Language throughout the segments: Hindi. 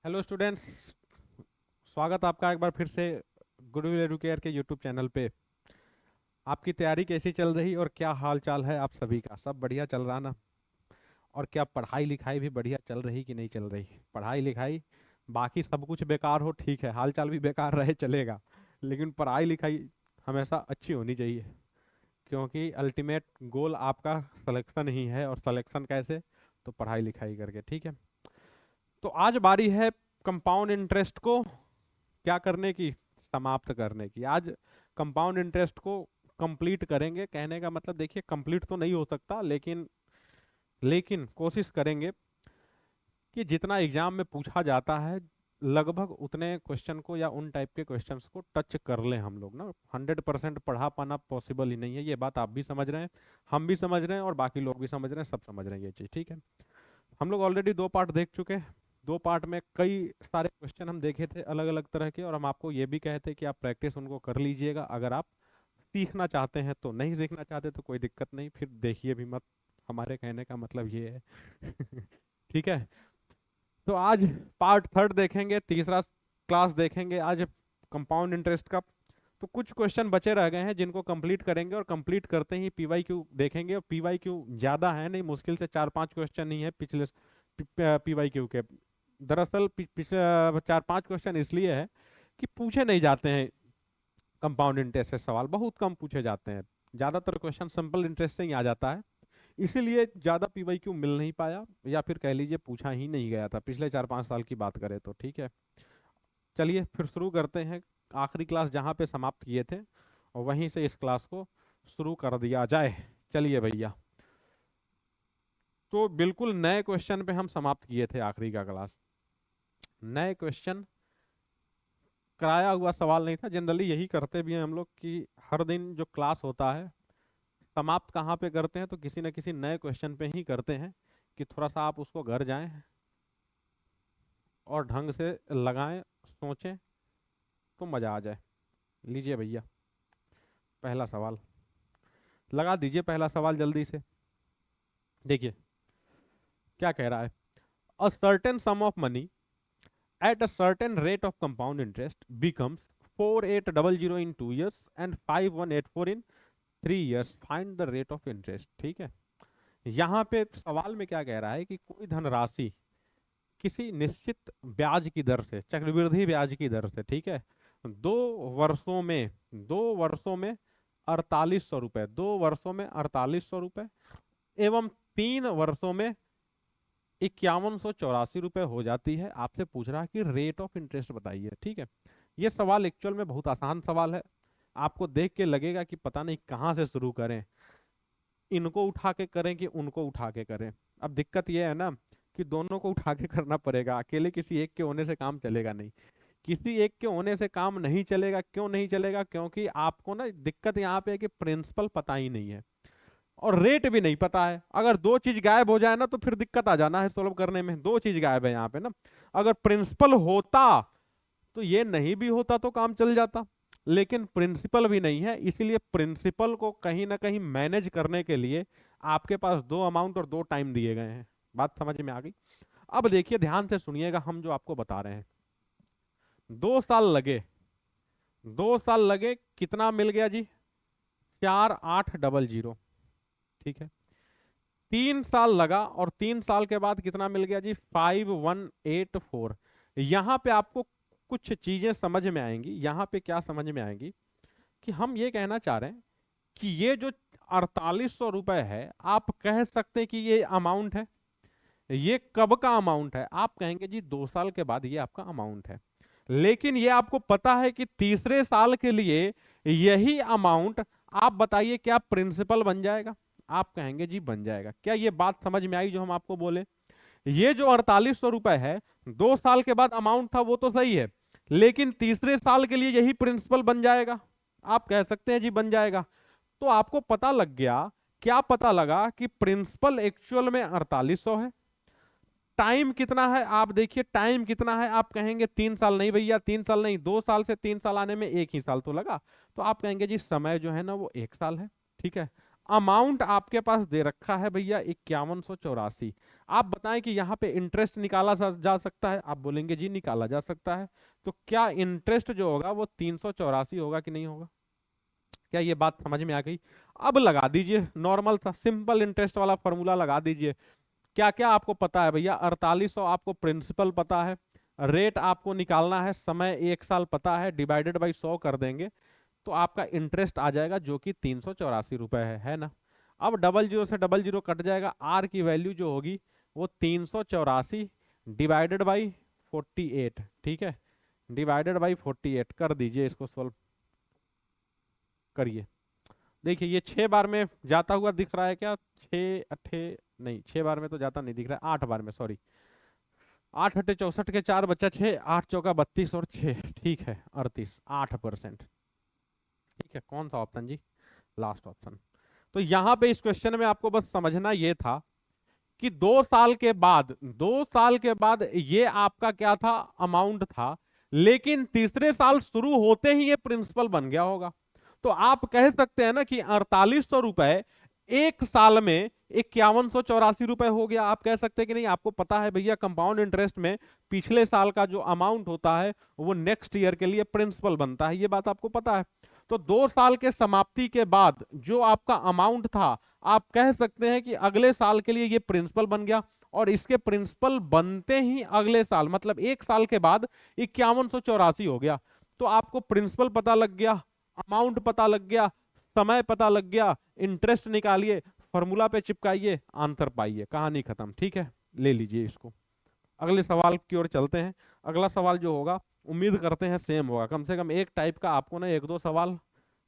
हेलो स्टूडेंट्स, स्वागत आपका एक बार फिर से गुडविल एडुकेयर के यूट्यूब चैनल पे। आपकी तैयारी कैसी चल रही और क्या हाल चाल है आप सभी का? सब बढ़िया चल रहा ना? और क्या पढ़ाई लिखाई भी बढ़िया चल रही कि नहीं चल रही? पढ़ाई लिखाई बाकी सब कुछ बेकार हो ठीक है, हाल चाल भी बेकार रहे चलेगा, लेकिन पढ़ाई लिखाई हमेशा अच्छी होनी चाहिए, क्योंकि अल्टीमेट गोल आपका सिलेक्शन ही है। और सिलेक्शन कैसे? तो पढ़ाई लिखाई करके, ठीक है। तो आज बारी है कंपाउंड इंटरेस्ट को क्या करने की? समाप्त करने की। आज कंपाउंड इंटरेस्ट को कंप्लीट करेंगे। कहने का मतलब देखिए, कंप्लीट तो नहीं हो सकता, लेकिन कोशिश करेंगे कि जितना एग्जाम में पूछा जाता है लगभग उतने क्वेश्चन को या उन टाइप के क्वेश्चंस को टच कर लें हम लोग ना। 100% पढ़ा पाना पॉसिबल ही नहीं है, ये बात आप भी समझ रहे हैं, हम भी समझ रहे हैं और बाकी लोग भी समझ रहे हैं, सब समझ रहे हैं ये चीज़, ठीक है। हम लोग ऑलरेडी 2 पार्ट देख चुके हैं। 2 पार्ट में कई सारे क्वेश्चन हम देखे थे अलग अलग तरह के, और हम आपको ये भी कहे थे कि आप प्रैक्टिस उनको कर लीजिएगा। अगर आप सीखना चाहते हैं तो, नहीं सीखना चाहते तो कोई दिक्कत नहीं, फिर देखिए भी मत। हमारे कहने का मतलब ये है ठीक है। तो आज पार्ट थर्ड देखेंगे, तीसरा क्लास देखेंगे आज कंपाउंड इंटरेस्ट का। तो कुछ क्वेश्चन बचे रह गए हैं जिनको कंप्लीट करेंगे, और कंप्लीट करते ही पीवाई क्यू देखेंगे। और पीवाई क्यू ज़्यादा है नहीं, मुश्किल से 4-5 क्वेश्चन ही है पिछले पीवाई क्यू के। दरअसल पिछले 4-5 क्वेश्चन इसलिए है कि पूछे नहीं जाते हैं कंपाउंड इंटरेस्ट से सवाल, बहुत कम पूछे जाते हैं। ज़्यादातर क्वेश्चन सिंपल इंटरेस्ट से ही आ जाता है, इसीलिए ज़्यादा पीवाई क्यू मिल नहीं पाया, या फिर कह लीजिए पूछा ही नहीं गया था पिछले 4-5 साल की बात करें तो, ठीक है। चलिए फिर शुरू करते हैं। आखिरी क्लास जहाँ पे समाप्त किए थे और वहीं से इस क्लास को शुरू कर दिया जाए। चलिए भैया, तो बिल्कुल नए क्वेश्चन पे हम समाप्त किए थे आखिरी का क्लास। नए क्वेश्चन, कराया हुआ सवाल नहीं था। जनरली यही करते भी हैं हम लोग कि हर दिन जो क्लास होता है समाप्त कहाँ पे करते हैं, तो किसी न किसी नए क्वेश्चन पे ही करते हैं, कि थोड़ा सा आप उसको घर जाएं और ढंग से लगाएं, सोचें, तो मज़ा आ जाए। लीजिए भैया, पहला सवाल लगा दीजिए। पहला सवाल जल्दी से देखिए क्या कह रहा है। अ certain sum of money at a certain rate of compound interest becomes 4800 in 2 years and 5184 in 3 years. Find the rate of interest, ठीक है। यहाँ पे सवाल में क्या कह रहा है कि कोई धनराशि किसी निश्चित ब्याज की दर से, चक्रवृद्धि ब्याज की दर से, ठीक है, 2 वर्षों में 4800 रुपए, 2 वर्षों में 4800 रुपए, एवं 3 वर्षों में 5184 रुपए हो जाती है। आपसे पूछ रहा है कि रेट ऑफ इंटरेस्ट बताइए, ठीक है। ये सवाल एक्चुअल में बहुत आसान सवाल है। आपको देख के लगेगा कि पता नहीं कहाँ से शुरू करें, इनको उठा के करें कि उनको उठा के करें। अब दिक्कत ये है ना कि दोनों को उठा के करना पड़ेगा, अकेले किसी एक के होने से काम चलेगा नहीं। किसी एक के होने से काम नहीं चलेगा। क्यों नहीं चलेगा? क्योंकि आपको ना दिक्कत यहाँ पे है कि प्रिंसिपल पता ही नहीं है और रेट भी नहीं पता है। अगर दो चीज गायब हो जाए ना तो फिर दिक्कत आ जाना है सॉल्व करने में। दो चीज गायब है यहाँ पे ना। अगर प्रिंसिपल होता तो ये नहीं भी होता तो काम चल जाता, लेकिन प्रिंसिपल भी नहीं है, इसीलिए प्रिंसिपल को कहीं ना कहीं मैनेज करने के लिए आपके पास 2 अमाउंट और 2 टाइम दिए गए हैं। बात समझ में आ गई? अब देखिए ध्यान से सुनिएगा हम जो आपको बता रहे हैं। 2 साल लगे, 2 साल लगे, कितना मिल गया जी? 4800, ठीक है। 3 साल लगा और 3 साल के बाद कितना मिल गया जी? 5184। यहां पे आपको कुछ चीजें समझ में आएंगी। यहां पे क्या समझ में आएंगी कि हम ये कहना चाह रहे हैं कि ये जो 4800 रुपए है, आप कह सकते हैं कि ये अमाउंट है। ये कब का अमाउंट है? आप कहेंगे जी 2 साल के बाद ये आपका अमाउंट है। लेकिन ये आपको पता है कि तीसरे साल के लिए यही अमाउंट, आप बताइए क्या प्रिंसिपल बन जाएगा? आप कहेंगे जी बन जाएगा। क्या ये बात समझ में आई जो हम आपको बोले? ये जो 4800 रुपए है, 2 साल के बाद अमाउंट था वो तो सही है, लेकिन तीसरे साल के लिए यही प्रिंसिपल बन जाएगा। आप कह सकते हैं जी बन जाएगा। तो आपको पता लग गया, क्या पता लगा कि प्रिंसिपल एक्चुअल में 4800 है। टाइम कितना है? आप देखिए टाइम कितना है। आप कहेंगे 3 साल। नहीं भैया 3 साल नहीं, 2 साल से 3 साल आने में 1 ही साल तो लगा। तो आप कहेंगे जी समय जो है ना वो 1 साल है, ठीक है। अमाउंट आपके पास दे रखा है भैया 5184। आप बताएं कि यहाँ पे इंटरेस्ट निकाला जा सकता है, आप बोलेंगे जी निकाला जा सकता है। तो क्या इंटरेस्ट जो होगा वो 384 होगा कि नहीं होगा? क्या ये बात समझ में आ गई? अब लगा दीजिए नॉर्मल सा सिंपल इंटरेस्ट वाला फॉर्मूला लगा दीजिए। क्या क्या आपको पता है भैया? 4800 आपको प्रिंसिपल पता है, रेट आपको निकालना है, समय 1 साल पता है, डिवाइडेड बाई 100 कर देंगे तो आपका इंटरेस्ट आ जाएगा जो कि 384 रुपए है ना। अब डबल जीरो से डबल जीरो कट जाएगा, आर की वैल्यू जो होगी वो 384 डिवाइडेड बाई 48, ठीक है, डिवाइडेड बाई 48 कर दीजिए, इसको सोल्व करिए। देखिए ये 6 बार में जाता हुआ दिख रहा है क्या? 6 अट्ठे नहीं, 6 बार में तो जाता नहीं दिख रहा है, 8 बार में, सॉरी, 8 अट्ठे 64 के 4 बच्चा 6, 8 चौका 32 और 6, ठीक है 38, 8%। ठीक है, कौन सा ऑप्शन जी? Last option. तो यहां पे इस क्वेश्चन में आपको बस समझना ये था कि 2 साल के बाद, 2 साल के बाद ये आपका क्या था? अमाउंट था, लेकिन तीसरे साल शुरू होते ही ये प्रिंसिपल बन गया होगा। तो आप कह सकते हैं ना कि 4800 रुपए 1 साल में 5184 रुपए हो गया। आप कह सकते हैं कि नहीं, आपको पता है भैया कंपाउंड इंटरेस्ट में पिछले साल का जो अमाउंट होता है वो नेक्स्ट ईयर के लिए प्रिंसिपल बनता है, ये बात आपको पता है। तो 2 साल के समाप्ति के बाद जो आपका अमाउंट था, आप कह सकते हैं कि अगले साल के लिए ये प्रिंसिपल बन गया, और इसके प्रिंसिपल बनते ही अगले साल मतलब 1 साल के बाद 5184 हो गया। तो आपको प्रिंसिपल पता लग गया, अमाउंट पता लग गया, समय पता लग गया, इंटरेस्ट निकालिए, फॉर्मूला पे चिपकाइए, आंसर पाइए, कहानी खत्म। ठीक है, ले लीजिए इसको। अगले सवाल की ओर चलते हैं। अगला सवाल जो होगा उम्मीद करते हैं सेम होगा, कम से कम एक टाइप का आपको ना 1 2 सवाल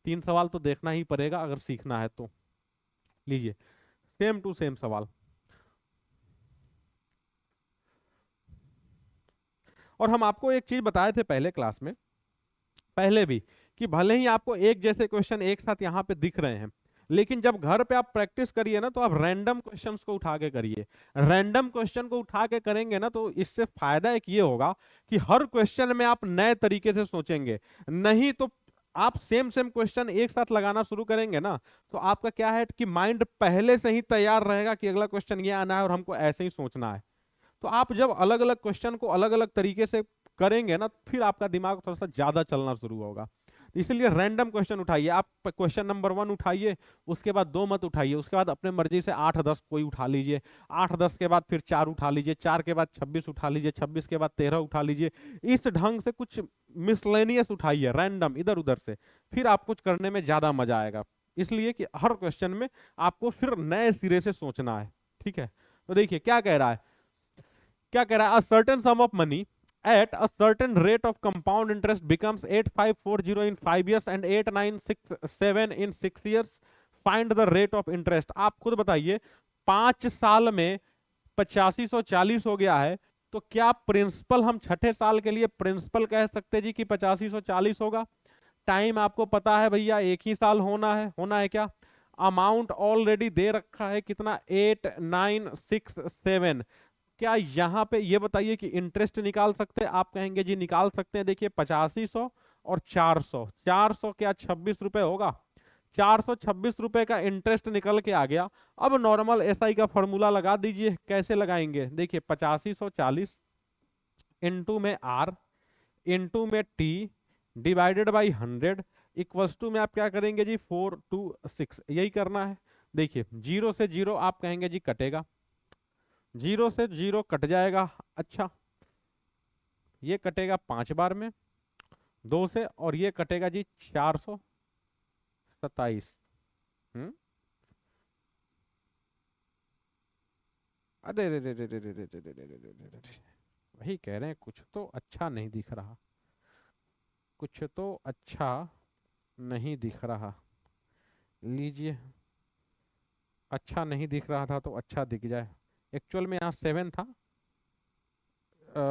3 सवाल तो देखना ही पड़ेगा अगर सीखना है तो। लीजिए सेम टू सेम सवाल। और हम आपको एक चीज बताए थे पहले क्लास में, पहले भी, कि भले ही आपको एक जैसे क्वेश्चन एक साथ यहाँ पे दिख रहे हैं, लेकिन जब घर पे आप प्रैक्टिस करिए ना तो आप रैंडम क्वेश्चंस को उठा के करिए। रैंडम क्वेश्चन को उठा के करेंगे ना तो इससे फायदा एक ये होगा कि हर क्वेश्चन में आप नए तरीके से सोचेंगे। नहीं तो आप सेम सेम क्वेश्चन एक साथ लगाना शुरू करेंगे ना तो आपका क्या है कि माइंड पहले से ही तैयार रहेगा कि अगला क्वेश्चन ये आना है और हमको ऐसे ही सोचना है। तो आप जब अलग अलग क्वेश्चन को अलग अलग तरीके से करेंगे ना फिर आपका दिमाग थोड़ा सा ज्यादा चलना शुरू होगा। इसलिए रैंडम क्वेश्चन उठाइए। आप क्वेश्चन नंबर 1 उठाइए, उसके बाद 2 मत उठाइए, उसके बाद अपने मर्जी से 8 10 कोई उठा लीजिए, 8 10 के बाद फिर 4 उठा लीजिए, 4 के बाद 26 उठा लीजिए, 26 के बाद 13 उठा लीजिए। इस ढंग से कुछ मिसलेनियस उठाइए रैंडम इधर उधर से, फिर आप कुछ करने में ज्यादा मजा आएगा। इसलिए कि हर क्वेश्चन में आपको फिर नए सिरे से सोचना है। ठीक है, तो देखिए क्या कह रहा है, क्या कह रहा है, अ certain sum of money at a certain rate of compound interest becomes 8540 in 5 years and 8967 in 6 years. Find the rate of interest. आप खुद बताइए, 5 साल में 8540 हो गया है, तो क्या प्रिंसिपल हम छठे साल के लिए प्रिंसिपल कह सकते जी कि 8540 होगा? टाइम आपको पता है भैया 1 ही साल होना है क्या? अमाउंट ऑलरेडी दे रखा है कितना, 8967। क्या यहाँ पे ये बताइए कि इंटरेस्ट निकाल सकते हैं? आप कहेंगे जी निकाल सकते हैं। देखिए 8500 और 400, 400 क्या 26 रुपए होगा? 426 रुपए का इंटरेस्ट निकल के आ गया। अब नॉर्मल एसआई का फॉर्मूला लगा दीजिए। कैसे लगाएंगे? देखिए 8540 इंटू में आर इंटू में T divided by 100 equals to में आप क्या करेंगे जी 426, यही करना है। देखिए 0 से 0 आप कहेंगे जी कटेगा, 0 से 0 कट जाएगा। अच्छा, ये कटेगा 5 बार में 2 से, और ये कटेगा जी 427। अरे रे रे रे रे रे रे रे रे रे रे रे रे रे। वही कह रहे हैं, कुछ तो अच्छा नहीं दिख रहा, कुछ तो अच्छा नहीं दिख रहा। लीजिए, अच्छा नहीं दिख रहा था तो अच्छा दिख जाए। एक्चुअल में यहाँ 7 था,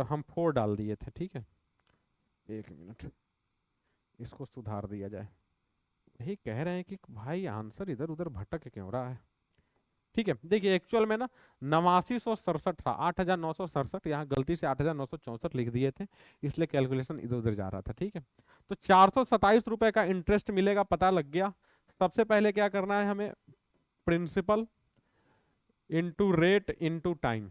हम 4 डाल दिए थे। ठीक है, 1 मिनट, इसको सुधार दिया जाए। यही कह रहे हैं कि भाई आंसर इधर उधर भटक क्यों रहा है। ठीक है, देखिए एक्चुअल में ना 8967 था, 8967, यहाँ गलती से 8964 लिख दिए थे, इसलिए कैलकुलेशन इधर उधर जा रहा था। ठीक है, तो 427 रुपए का इंटरेस्ट मिलेगा, पता लग गया। सबसे पहले क्या करना है हमें, principal into rate into time.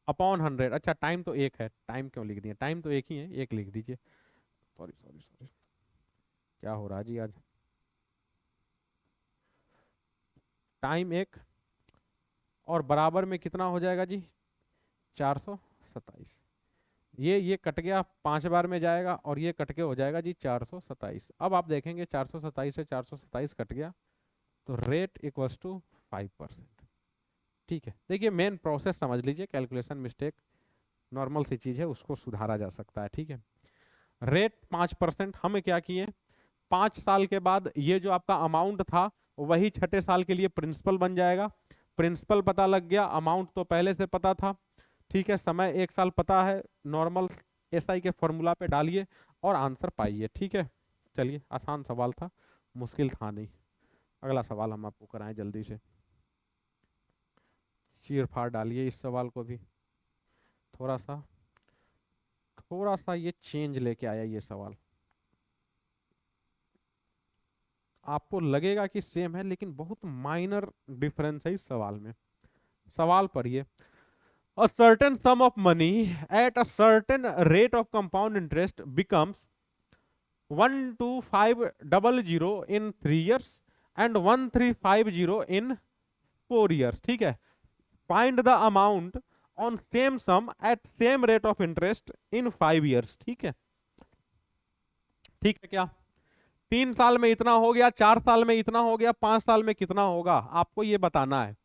Upon 100। अच्छा टाइम तो एक है, टाइम क्यों लिख दिया, टाइम तो एक ही है, एक लिख दीजिए। सॉरी सॉरी सॉरी, क्या हो रहा है जी आज। टाइम एक, और बराबर में कितना हो जाएगा जी, 427। ये कट गया, 5 बार में जाएगा, और ये कट के हो जाएगा जी 427। अब आप देखेंगे 427 से 427 कट गया, तो रेट इक्वल्स टू 5%। ठीक है, देखिए मेन प्रोसेस समझ लीजिए, कैलकुलेशन मिस्टेक नॉर्मल सी चीज है, उसको सुधारा जा सकता है। ठीक है, रेट 5%, हमें क्या किए, 5 साल के बाद ये जो आपका अमाउंट था वही छठे साल के लिए प्रिंसिपल बन जाएगा। प्रिंसिपल पता लग गया, अमाउंट तो पहले से पता था। ठीक है, समय 1 साल पता है, नॉर्मल एसआई के फॉर्मूला पे डालिए और आंसर पाइए। ठीक है, चलिए आसान सवाल था, मुश्किल था नहीं। अगला सवाल हम आपको कराएं जल्दी से, चीर फाड़ डालिए इस सवाल को भी, थोड़ा सा थोड़ा सा ये चेंज लेके आया ये सवाल। आपको लगेगा कि सेम है, लेकिन बहुत माइनर डिफरेंस है इस सवाल में। सवाल पढ़िए, a certain sum of money at a certain rate of compound interest becomes 12500 in 3 years and 1350 in 4 years। ठीक है, find the amount on same sum at same rate of interest in 5 years। ठीक है, ठीक है क्या, 3 साल में इतना हो गया, 4 साल में इतना हो गया, 5 साल में कितना होगा, आपको ये बताना है।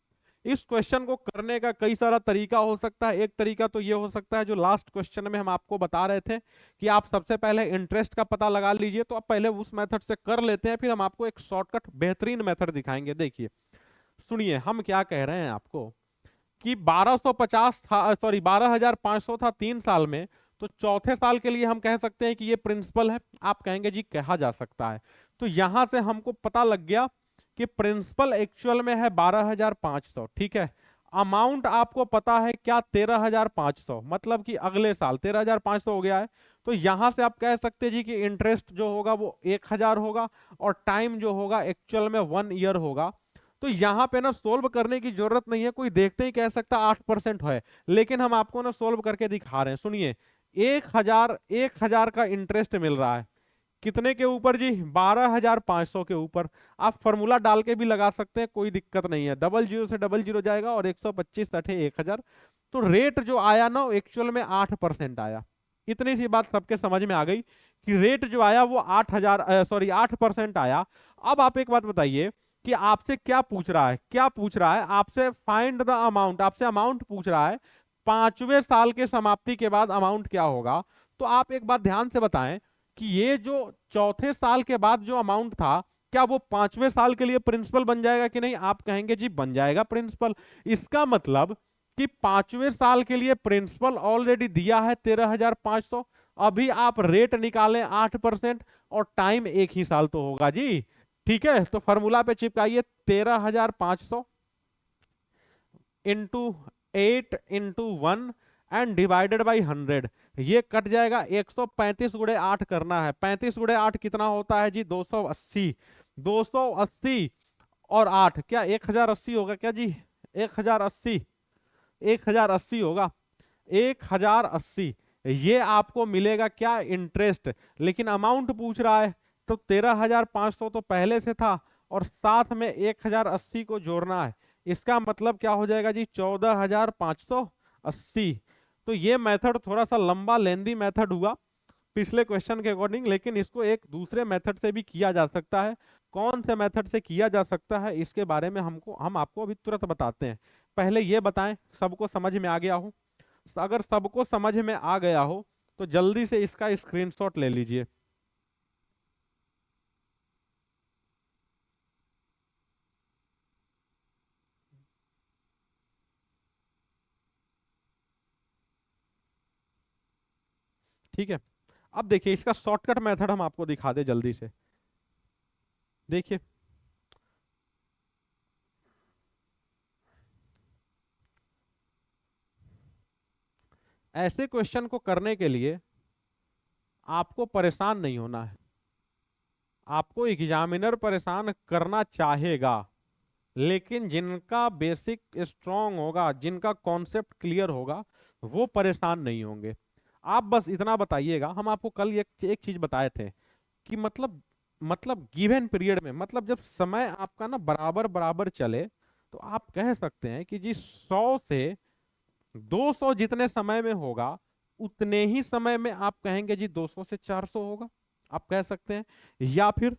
इस क्वेश्चन को करने का कई सारा तरीका हो सकता है। एक तरीका तो ये हो सकता है जो लास्ट क्वेश्चन में हम आपको बता रहे थे, कि आप सबसे पहले इंटरेस्ट का पता लगा लीजिए। तो आप पहले उस मेथड से कर लेते हैं, फिर हम आपको एक शॉर्टकट बेहतरीन मेथड दिखाएंगे। देखिए सुनिए, हम क्या कह रहे हैं आपको, कि 1250 था, सॉरी 12500 था 3 साल में, तो चौथे साल के लिए हम कह सकते हैं कि ये प्रिंसिपल है। आप कहेंगे जी कहा जा सकता है, तो यहां से हमको पता लग गया कि प्रिंसिपल एक्चुअल में है 12500। ठीक है, अमाउंट आपको पता है क्या, 13500, मतलब कि अगले साल 13500 हो गया है। तो यहां से आप कह सकते हैं जी कि इंटरेस्ट जो होगा वो 1000 होगा, और टाइम जो होगा एक्चुअल में 1 ईयर होगा। तो यहां पे ना सोल्व करने की जरूरत नहीं है, कोई देखते ही कह सकता 8% है, लेकिन हम आपको ना सोल्व करके दिखा रहे हैं। सुनिए, 1000 का इंटरेस्ट मिल रहा है, कितने के ऊपर जी, 12500 के ऊपर। आप फॉर्मूला डाल के भी लगा सकते हैं, कोई दिक्कत नहीं है, डबल जीरो से डबल जीरो जाएगा, और 125 सठे 1000। तो रेट जो आया ना एक्चुअल में 8% आया। इतनी सी बात सबके समझ में आ गई कि रेट जो आया वो 8000, सॉरी 8% आया। अब आप एक बात बताइए कि आपसे क्या पूछ रहा है, क्या पूछ रहा है आपसे, फाइंड द अमाउंट, आपसे अमाउंट पूछ रहा है, 5वें साल के समाप्ति के बाद अमाउंट क्या होगा। तो आप एक बात ध्यान से बताएं कि ये जो चौथे साल के बाद जो अमाउंट था, क्या वो 5वें साल के लिए प्रिंसिपल बन जाएगा कि नहीं, आप कहेंगे जी बन जाएगा प्रिंसिपल। इसका मतलब कि 5वें साल के लिए प्रिंसिपल ऑलरेडी दिया है 13500। अभी आप रेट निकालें 8%, और टाइम एक ही साल तो होगा जी। ठीक है, तो फॉर्मूला पे चिपकाइए, 13500 into 8 into 1 and divided by 100। ये कट जाएगा, 135 × 8 करना है, 35 × 8 कितना होता है जी, 280। 280 और 8 क्या 1080 होगा क्या जी, 1080, 1080 होगा, 1080। ये आपको मिलेगा क्या, इंटरेस्ट। लेकिन अमाउंट पूछ रहा है, तो 13500 तो पहले से था, और साथ में 1080 को जोड़ना है। इसका मतलब क्या हो जाएगा जी, 14580। तो ये मेथड थोड़ा सा लंबा लेंदी मेथड हुआ पिछले क्वेश्चन के अकॉर्डिंग, लेकिन इसको एक दूसरे मेथड से भी किया जा सकता है। कौन से मेथड से किया जा सकता है इसके बारे में हम आपको अभी तुरंत बताते हैं। पहले ये बताएं सबको समझ में आ गया हो। अगर सबको समझ में आ गया हो तो जल्दी से इसका स्क्रीनशॉट ले लीजिए। ठीक है, अब देखिए इसका शॉर्टकट मेथड हम आपको दिखा दे जल्दी से। देखिए ऐसे क्वेश्चन को करने के लिए आपको परेशान नहीं होना है, आपको एग्जामिनर परेशान करना चाहेगा, लेकिन जिनका बेसिक स्ट्रांग होगा, जिनका कॉन्सेप्ट क्लियर होगा, वो परेशान नहीं होंगे। आप बस इतना बताइएगा, हम आपको कल एक चीज बताए थे कि मतलब गिवन पीरियड में, मतलब जब समय आपका ना बराबर बराबर चले, तो आप कह सकते हैं कि जी 100 से 200 जितने समय में होगा, उतने ही समय में आप कहेंगे जी 200 से 400 होगा, आप कह सकते हैं। या फिर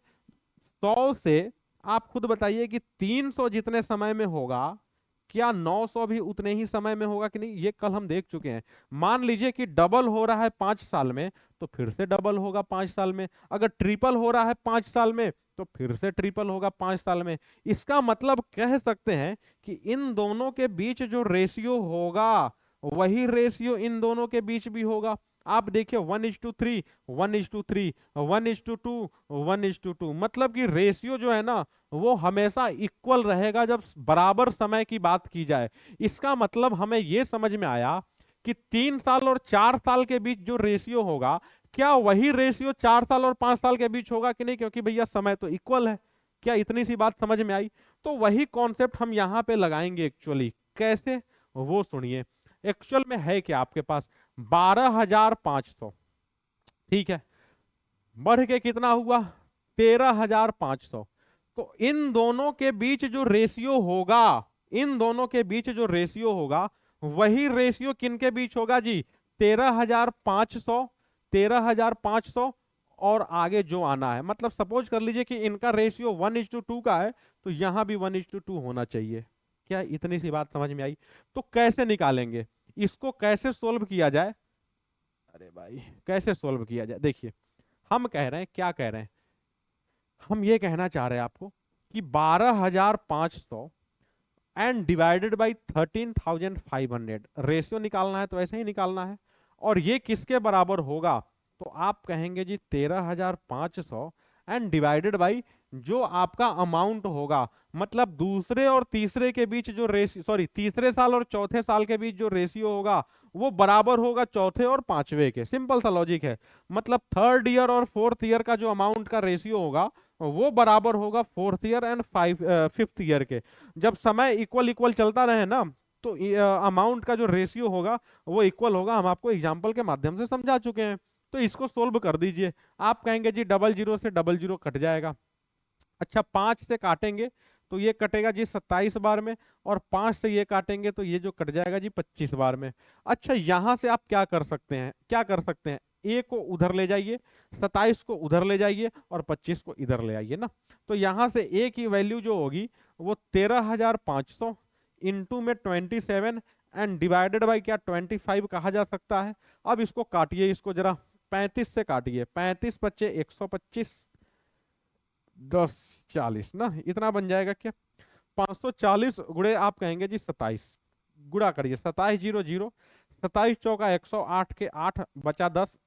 100 से आप खुद बताइए कि 300 जितने समय में होगा, क्या 900 भी उतने ही समय में होगा कि नहीं, ये कल हम देख चुके हैं। मान लीजिए कि डबल हो रहा है 5 साल में, तो फिर से डबल होगा 5 साल में। अगर ट्रिपल हो रहा है 5 साल में, तो फिर से ट्रिपल होगा 5 साल में। इसका मतलब कह सकते हैं कि इन दोनों के बीच जो रेशियो होगा, वही रेशियो इन दोनों के बीच भी होगा। आप देखिए 1:3, 1:3, 1:2, 1:2, मतलब कि रेशियो जो है ना, वो हमेशा इक्वल रहेगा जब बराबर समय की बात की जाए। इसका मतलब हमें यह समझ में आया कि 3 साल और 4 साल के बीच जो रेशियो होगा, क्या वही रेशियो 4 साल और 5 साल के बीच होगा कि नहीं, क्योंकि भैया समय तो इक्वल है। क्या इतनी सी बात समझ में आई? तो वही कॉन्सेप्ट हम यहां पे लगाएंगे एक्चुअली। कैसे, वो सुनिए। एक्चुअल में है क्या आपके पास 12,500, ठीक है, बढ़ के कितना हुआ 13,500। तो इन दोनों के बीच जो रेशियो होगा, इन दोनों के बीच जो रेशियो होगा, वही रेशियो किनके बीच होगा जी, 13,500, 13,500 और आगे जो आना है। मतलब सपोज कर लीजिए कि इनका रेशियो 1:2 का है, तो यहां भी 1:2 होना चाहिए। क्या इतनी सी बात समझ में आई? तो कैसे निकालेंगे इसको, कैसे सोल्व किया जाए? अरे भाई, कैसे सोल्व किया जाए, देखिए हम कह रहे हैं, क्या कह रहे हैं, हम ये कहना चाह रहे हैं आपको कि 12,500 एंड डिवाइडेड बाई 13,500, रेशियो निकालना है तो ऐसे ही निकालना है। और ये किसके बराबर होगा, तो आप कहेंगे जी 13,500 एंड डिवाइडेड बाई जो आपका अमाउंट होगा, मतलब दूसरे और तीसरे के बीच जो रेशियो, सॉरी, तीसरे साल और चौथे साल के बीच जो रेशियो होगा, वो बराबर होगा चौथे और पांचवे के। सिंपल सा लॉजिक है। मतलब थर्ड ईयर और फोर्थ ईयर का जो अमाउंट का रेशियो होगा, वो बराबर होगा fourth year and fifth year के। जब समय इक्वल इक्वल चलता रहे ना, तो अमाउंट का जो रेशियो होगा वो इक्वल होगा। हम आपको एग्जांपल के माध्यम से समझा चुके हैं। तो इसको सोल्व कर दीजिए। आप कहेंगे जी 00 से 00 कट जाएगा। अच्छा, 5 से काटेंगे तो ये कटेगा जी 27 बार में, और 5 से ये काटेंगे तो ये जो कट जाएगा जी 25 बार में। अच्छा, यहां से आप क्या कर सकते हैं, क्या कर सकते हैं, ए को उधर ले जाइए, 27 को उधर ले जाइए और 25 को इधर ले आइए ना। तो यहां से ए की वैल्यू जो होगी वो 13,500 इंटू में 27 एंड डिवाइडेड बाई क्या 25 कहा जा सकता है। अब इसको काटिए, इसको जरा 35 से काटिए, 35 बच्चे 125, 10 40 ना, इतना बन जाएगा क्या, 540 गुणे आप कहेंगे जी 27, गुणा करिए 27 0 0, 27 चौका 108 के 8 बचा 10,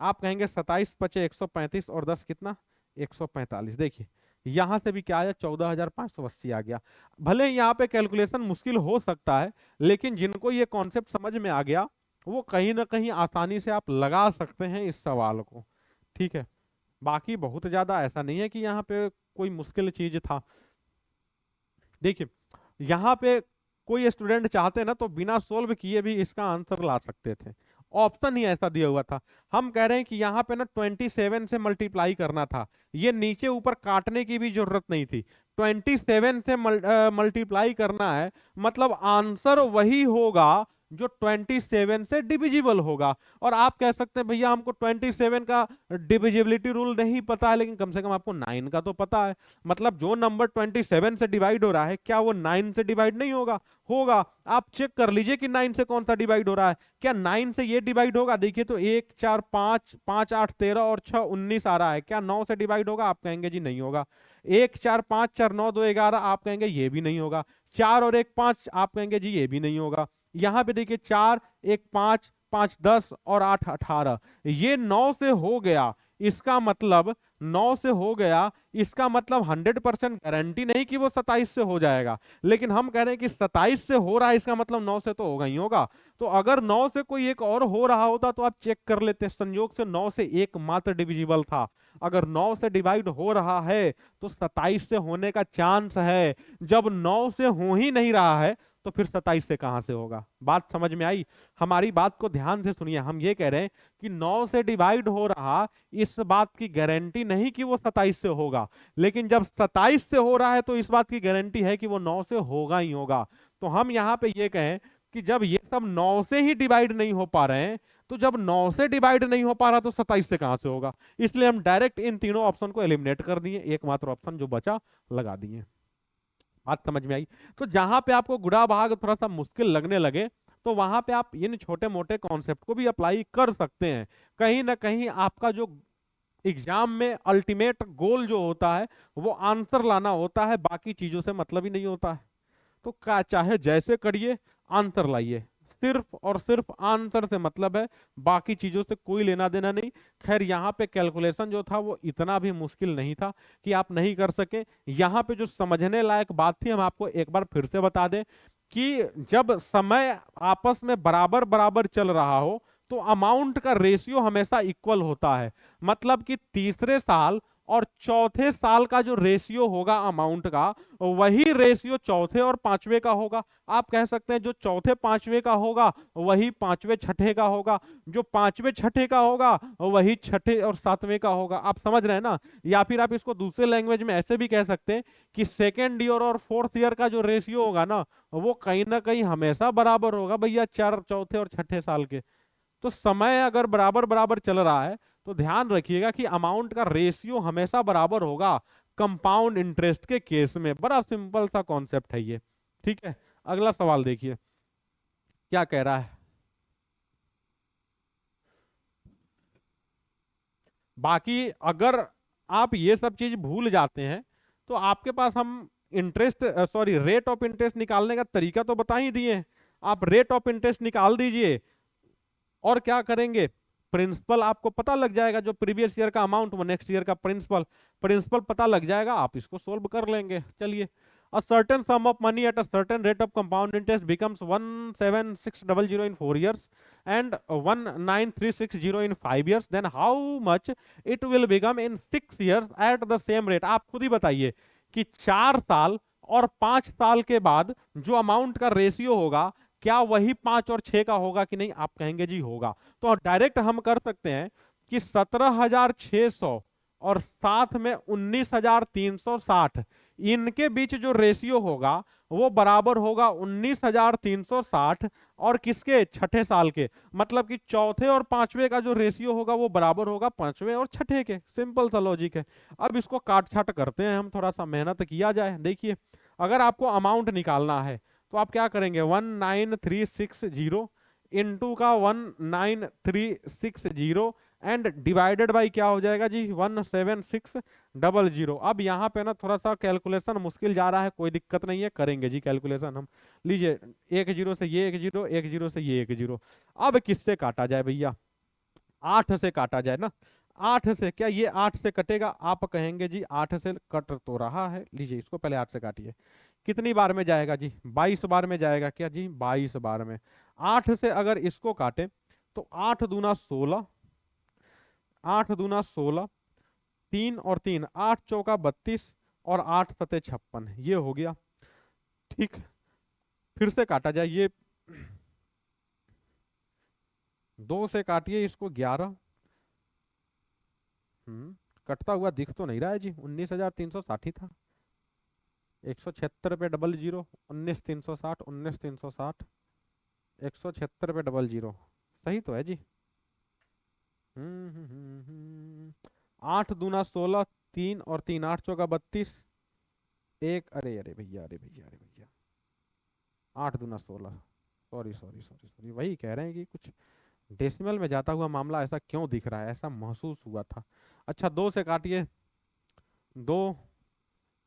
आप कहेंगे 27 बचे 135 और 10 कितना 145। देखिए यहां से भी क्या आया 14,580 आ गया। भले यहाँ पे कैलकुलेशन मुश्किल हो सकता है, लेकिन जिनको ये कॉन्सेप्ट समझ में आ गया, वो कहीं ना कहीं आसानी से आप लगा सकते हैं इस सवाल को। ठीक है, बाकी बहुत ज्यादा ऐसा नहीं है कि यहाँ पे कोई मुश्किल चीज था। देखिए यहाँ पे कोई स्टूडेंट चाहते ना तो बिना सोल्व किए भी इसका आंसर ला सकते थे, ऑप्शन ही ऐसा दिया हुआ था। हम कह रहे हैं कि यहाँ पे ना 27 से मल्टीप्लाई करना था, ये नीचे ऊपर काटने की भी जरूरत नहीं थी। 27 से मल्टीप्लाई करना है, मतलब आंसर वही होगा जो 27 से डिविजिबल होगा। और आप कह सकते हैं भैया हमको 27 का डिविजिबिलिटी रूल नहीं पता है, लेकिन कम से कम आपको 9 का तो पता है। मतलब जो नंबर 27 से डिवाइड हो रहा है, क्या वो 9 से डिवाइड नहीं होगा? होगा। आप चेक कर लीजिए कि 9 से कौन सा डिवाइड हो रहा है। क्या 9 से ये डिवाइड होगा? देखिए तो 1 4 5, 5 8 13 और 6 19 आ रहा है। क्या 9 से डिवाइड होगा? आप कहेंगे जी नहीं होगा। 1 4 5 4 9 2 11, आप कहेंगे ये भी नहीं होगा। 4 और 1 5, आप कहेंगे जी ये भी नहीं होगा। यहां पे देखिए 4 1 5 5 10 और 8 18, ये 9 से हो गया। इसका मतलब 9 से हो गया, इसका मतलब 100% गारंटी नहीं कि वो 27 से हो जाएगा, लेकिन हम कह रहे हैं कि 27 से हो रहा है, इसका मतलब 9 से तो होगा ही होगा। तो अगर 9 से कोई एक और हो रहा होता तो आप चेक कर लेते, संयोग से 9 से एक मात्र डिविजिबल था। अगर 9 से डिवाइड हो रहा है तो 27 से होने का चांस है। जब 9 से हो ही नहीं रहा है तो फिर 27 से कहां से होगा? बात समझ में आई? हमारी बात को ध्यान से सुनिए, हम ये कह रहे हैं कि 9 से डिवाइड हो रहा, इस बात की गारंटी नहीं कि वो 27 से होगा, लेकिन जब 27 से हो रहा है तो इस बात की गारंटी है कि वो 9 से होगा ही होगा। तो हम यहां पे ये कहें कि जब ये सब 9 से ही डिवाइड नहीं हो पा रहे हैं, तो जब 9 से डिवाइड नहीं हो पा रहा तो 27 से कहां से होगा? इसलिए हम डायरेक्ट इन तीनों ऑप्शन को एलिमिनेट कर दिए, एकमात्र ऑप्शन जो बचा लगा दिए। बात समझ में आई? तो जहां पे आपको गुणा भाग थोड़ा सा मुश्किल लगने लगे, तो वहां पे आप इन छोटे मोटे कॉन्सेप्ट को भी अप्लाई कर सकते हैं। कहीं ना कहीं आपका जो एग्जाम में अल्टीमेट गोल जो होता है वो आंसर लाना होता है, बाकी चीजों से मतलब ही नहीं होता है। तो चाहे जैसे करिए, आंसर लाइए, सिर्फ और सिर्फ आंसर से मतलब है, बाकी चीजों से कोई लेना देना नहीं। खैर यहाँ पे कैलकुलेशन जो था वो इतना भी मुश्किल नहीं था कि आप नहीं कर सके। यहाँ पे जो समझने लायक बात थी, हम आपको एक बार फिर से बता दें कि जब समय आपस में बराबर बराबर चल रहा हो तो अमाउंट का रेशियो हमेशा इक्वल होता है। मतलब कि तीसरे साल और चौथे साल का जो रेशियो होगा अमाउंट का, वही रेशियो चौथे और पांचवे का होगा। आप कह सकते हैं जो चौथे पांचवे का होगा वही पांचवे छठे का होगा, जो पांचवे छठे का होगा वही छठे और सातवें का होगा। आप समझ रहे हैं ना? या फिर आप इसको दूसरे लैंग्वेज में ऐसे भी कह सकते हैं कि सेकेंड ईयर और फोर्थ ईयर का जो रेशियो होगा वो कहीं ना कहीं हमेशा बराबर होगा भैया, चार चौथे और छठे साल के। तो समय अगर बराबर बराबर चल रहा है तो ध्यान रखिएगा कि अमाउंट का रेशियो हमेशा बराबर होगा कंपाउंड इंटरेस्ट के केस में। बड़ा सिंपल सा कॉन्सेप्ट है ये। ठीक है, अगला सवाल देखिए क्या कह रहा है। बाकी अगर आप ये सब चीज भूल जाते हैं तो आपके पास हम interest sorry rate of interest निकालने का तरीका तो बता ही दिए। आप रेट ऑफ इंटरेस्ट निकाल दीजिए और क्या करेंगे, प्रिंसिपल आपको पता लग जाएगा, जो प्रीवियस ईयर का अमाउंट वो नेक्स्ट ईयर का प्रिंसिपल, प्रिंसिपल पता लग जाएगा, आप इसको सोल्व कर लेंगे। चलिए, a certain sum of money at a certain rate of compound interest becomes 17600 in 4 years and 19360 in 5 years, then how much it will become in 6 years at the same rate? आप खुद ही बताइए कि 4 साल और 5 साल के बाद जो अमाउंट का रेशियो होगा क्या वही 5 और 6 का होगा कि नहीं? आप कहेंगे जी होगा। तो डायरेक्ट हम कर सकते हैं कि 17,600 और साथ में 19,360, इनके बीच जो रेशियो होगा वो बराबर होगा 19,360 और किसके? छठे साल के। मतलब कि चौथे और पांचवे का जो रेशियो होगा वो बराबर होगा पांचवे और छठे के। सिंपल सा लॉजिक है। अब इसको काट छाट करते हैं हम, थोड़ा सा मेहनत किया जाए। देखिए, अगर आपको अमाउंट निकालना है तो आप क्या करेंगे, 19360 इंटू का 19360 एंड डिवाइडेड बाई क्या हो जाएगा जी, 17600। अब यहाँ पे ना थोड़ा सा कैलकुलेशन मुश्किल जा रहा है, कोई दिक्कत नहीं है, करेंगे जी कैलकुलेशन हम। लीजिए, एक जीरो से ये एक जीरो, एक जीरो से ये एक जीरो। अब किससे काटा जाए भैया? 8 से काटा जाए ना। 8 से, क्या ये 8 से कटेगा? आप कहेंगे जी 8 से कट तो रहा है। लीजिए, इसको पहले 8 से काटिए। कितनी बार में जाएगा जी? 22 बार में जाएगा। क्या जी? 22 बार में। 8 से अगर इसको काटे तो 8 दूना 16, 8 दूना 16, 3 और 3, 8 चौका 32 और 8 सते 56, ये हो गया। ठीक, फिर से काटा जाए। ये 2 से काटिए इसको 11। कटता हुआ दिख तो नहीं रहा है जी, 19,360 ही था। 176 पे डबल जीरो, 19,360, 19,360, 176 पे डबल जीरो, सही तो है जी। 8 दूना 16, 3 और 3, 8 चौका 32, एक, अरे अरे भैया, अरे भैया, अरे भैया, 8 दूना 16, सॉरी सॉरी सॉरी सॉरी, वही कह रहे हैं कि कुछ डेसिमल में जाता हुआ मामला ऐसा क्यों दिख रहा है, ऐसा महसूस हुआ था। अच्छा, 2 से काटिए, 2,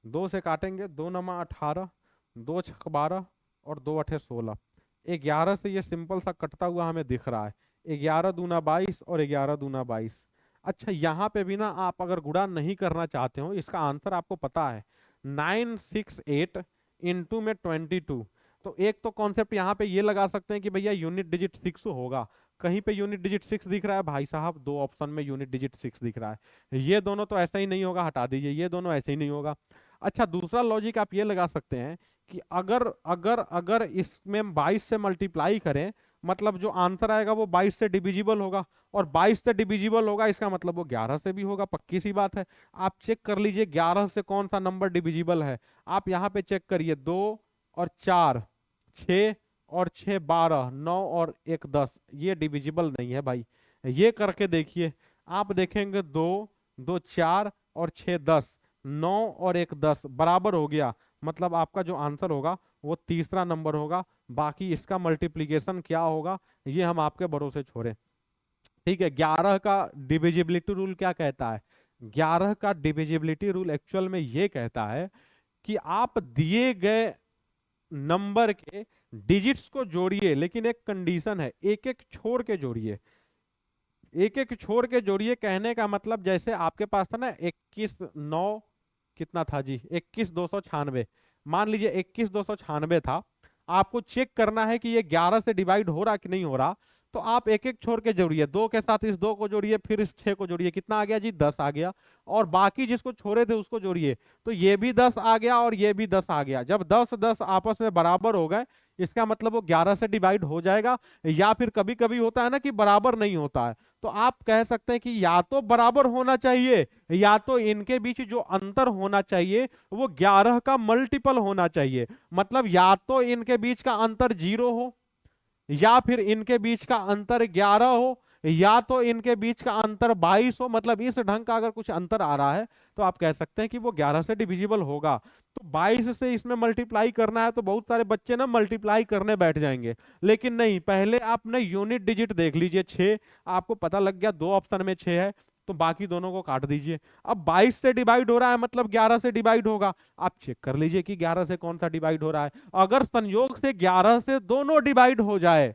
2 से काटेंगे, 2 नमा 18, 2 छक 12 और 2 अठे 16। 11 से ये सिंपल सा कटता हुआ हमें दिख रहा है। 11 दूना 22 और 11 दूना 22। अच्छा यहाँ पे भी ना आप अगर गुणा नहीं करना चाहते हो, इसका आंसर आपको पता है 968 इंटू में 22। तो एक तो कॉन्सेप्ट यहाँ पे ये लगा सकते हैं कि भैया यूनिट डिजिट 6 होगा। कहीं पे यूनिट डिजिट 6 दिख रहा है भाई साहब, दो ऑप्शन में यूनिट डिजिट 6 दिख रहा है, ये दोनों तो ऐसा ही नहीं होगा, हटा दीजिए, ये दोनों ऐसे ही नहीं होगा। अच्छा दूसरा लॉजिक आप ये लगा सकते हैं कि अगर अगर अगर इसमें 22 से मल्टीप्लाई करें, मतलब जो आंसर आएगा वो 22 से डिविजिबल होगा, और 22 से डिविजिबल होगा इसका मतलब वो 11 से भी होगा, पक्की सी बात है। आप चेक कर लीजिए 11 से कौन सा नंबर डिविजिबल है। आप यहाँ पे चेक करिए, 2 और 4 6 और 6 12, 9 और 1 10, ये डिविजिबल नहीं है भाई। ये करके देखिए, आप देखेंगे 2 2 4 और 6 10, 9 और 1 10 बराबर हो गया, मतलब आपका जो आंसर होगा वो तीसरा नंबर होगा। बाकी इसका मल्टीप्लीकेशन क्या होगा ये हम आपके भरोसे छोड़े। ठीक है, 11 का डिविजिबिलिटी रूल क्या कहता है? 11 का डिविजिबिलिटी रूल एक्चुअल में ये कहता है कि आप दिए गए नंबर के डिजिट्स को जोड़िए, लेकिन एक कंडीशन है, एक एक छोड़ के जोड़िए। एक एक छोड़ के जोड़िए कहने का मतलब, जैसे आपके पास था ना 21 9 कितना था जी, 21 296, मान लीजिए 21 296 था। आपको चेक करना है कि ये 11 से डिवाइड हो रहा कि नहीं हो रहा, तो आप एक एक छोड़ के जोड़िए, 2 के साथ इस 2 को जोड़िए, फिर इस 6 को जोड़िए, कितना आ गया जी 10 आ गया। और बाकी जिसको छोड़े थे उसको जोड़िए, तो ये भी 10 आ गया और ये भी 10 आ गया। जब 10 10 आपस में बराबर हो गए, इसका मतलब वो 11 से डिवाइड हो जाएगा। या फिर कभी कभी होता है ना कि बराबर नहीं होता है, तो आप कह सकते हैं कि या तो बराबर होना चाहिए, या तो इनके बीच जो अंतर होना चाहिए वो 11 का मल्टीपल होना चाहिए। मतलब या तो इनके बीच का अंतर 0 हो, या फिर इनके बीच का अंतर 11 हो, या तो इनके बीच का अंतर 22 हो। मतलब इस ढंग का अगर कुछ अंतर आ रहा है तो आप कह सकते हैं कि वो 11 से डिविजिबल होगा। तो 22 से इसमें मल्टीप्लाई करना है तो बहुत सारे बच्चे ना मल्टीप्लाई करने बैठ जाएंगे, लेकिन नहीं, पहले आपने यूनिट डिजिट देख लीजिए 6, आपको पता लग गया दो ऑप्शन में 6 है, तो बाकी दोनों को काट दीजिए। अब 22 से डिवाइड हो रहा है मतलब 11 से डिवाइड होगा, आप चेक कर लीजिए कि 11 से कौन सा डिवाइड हो रहा है। अगर संयोग से 11 से दोनों डिवाइड हो जाए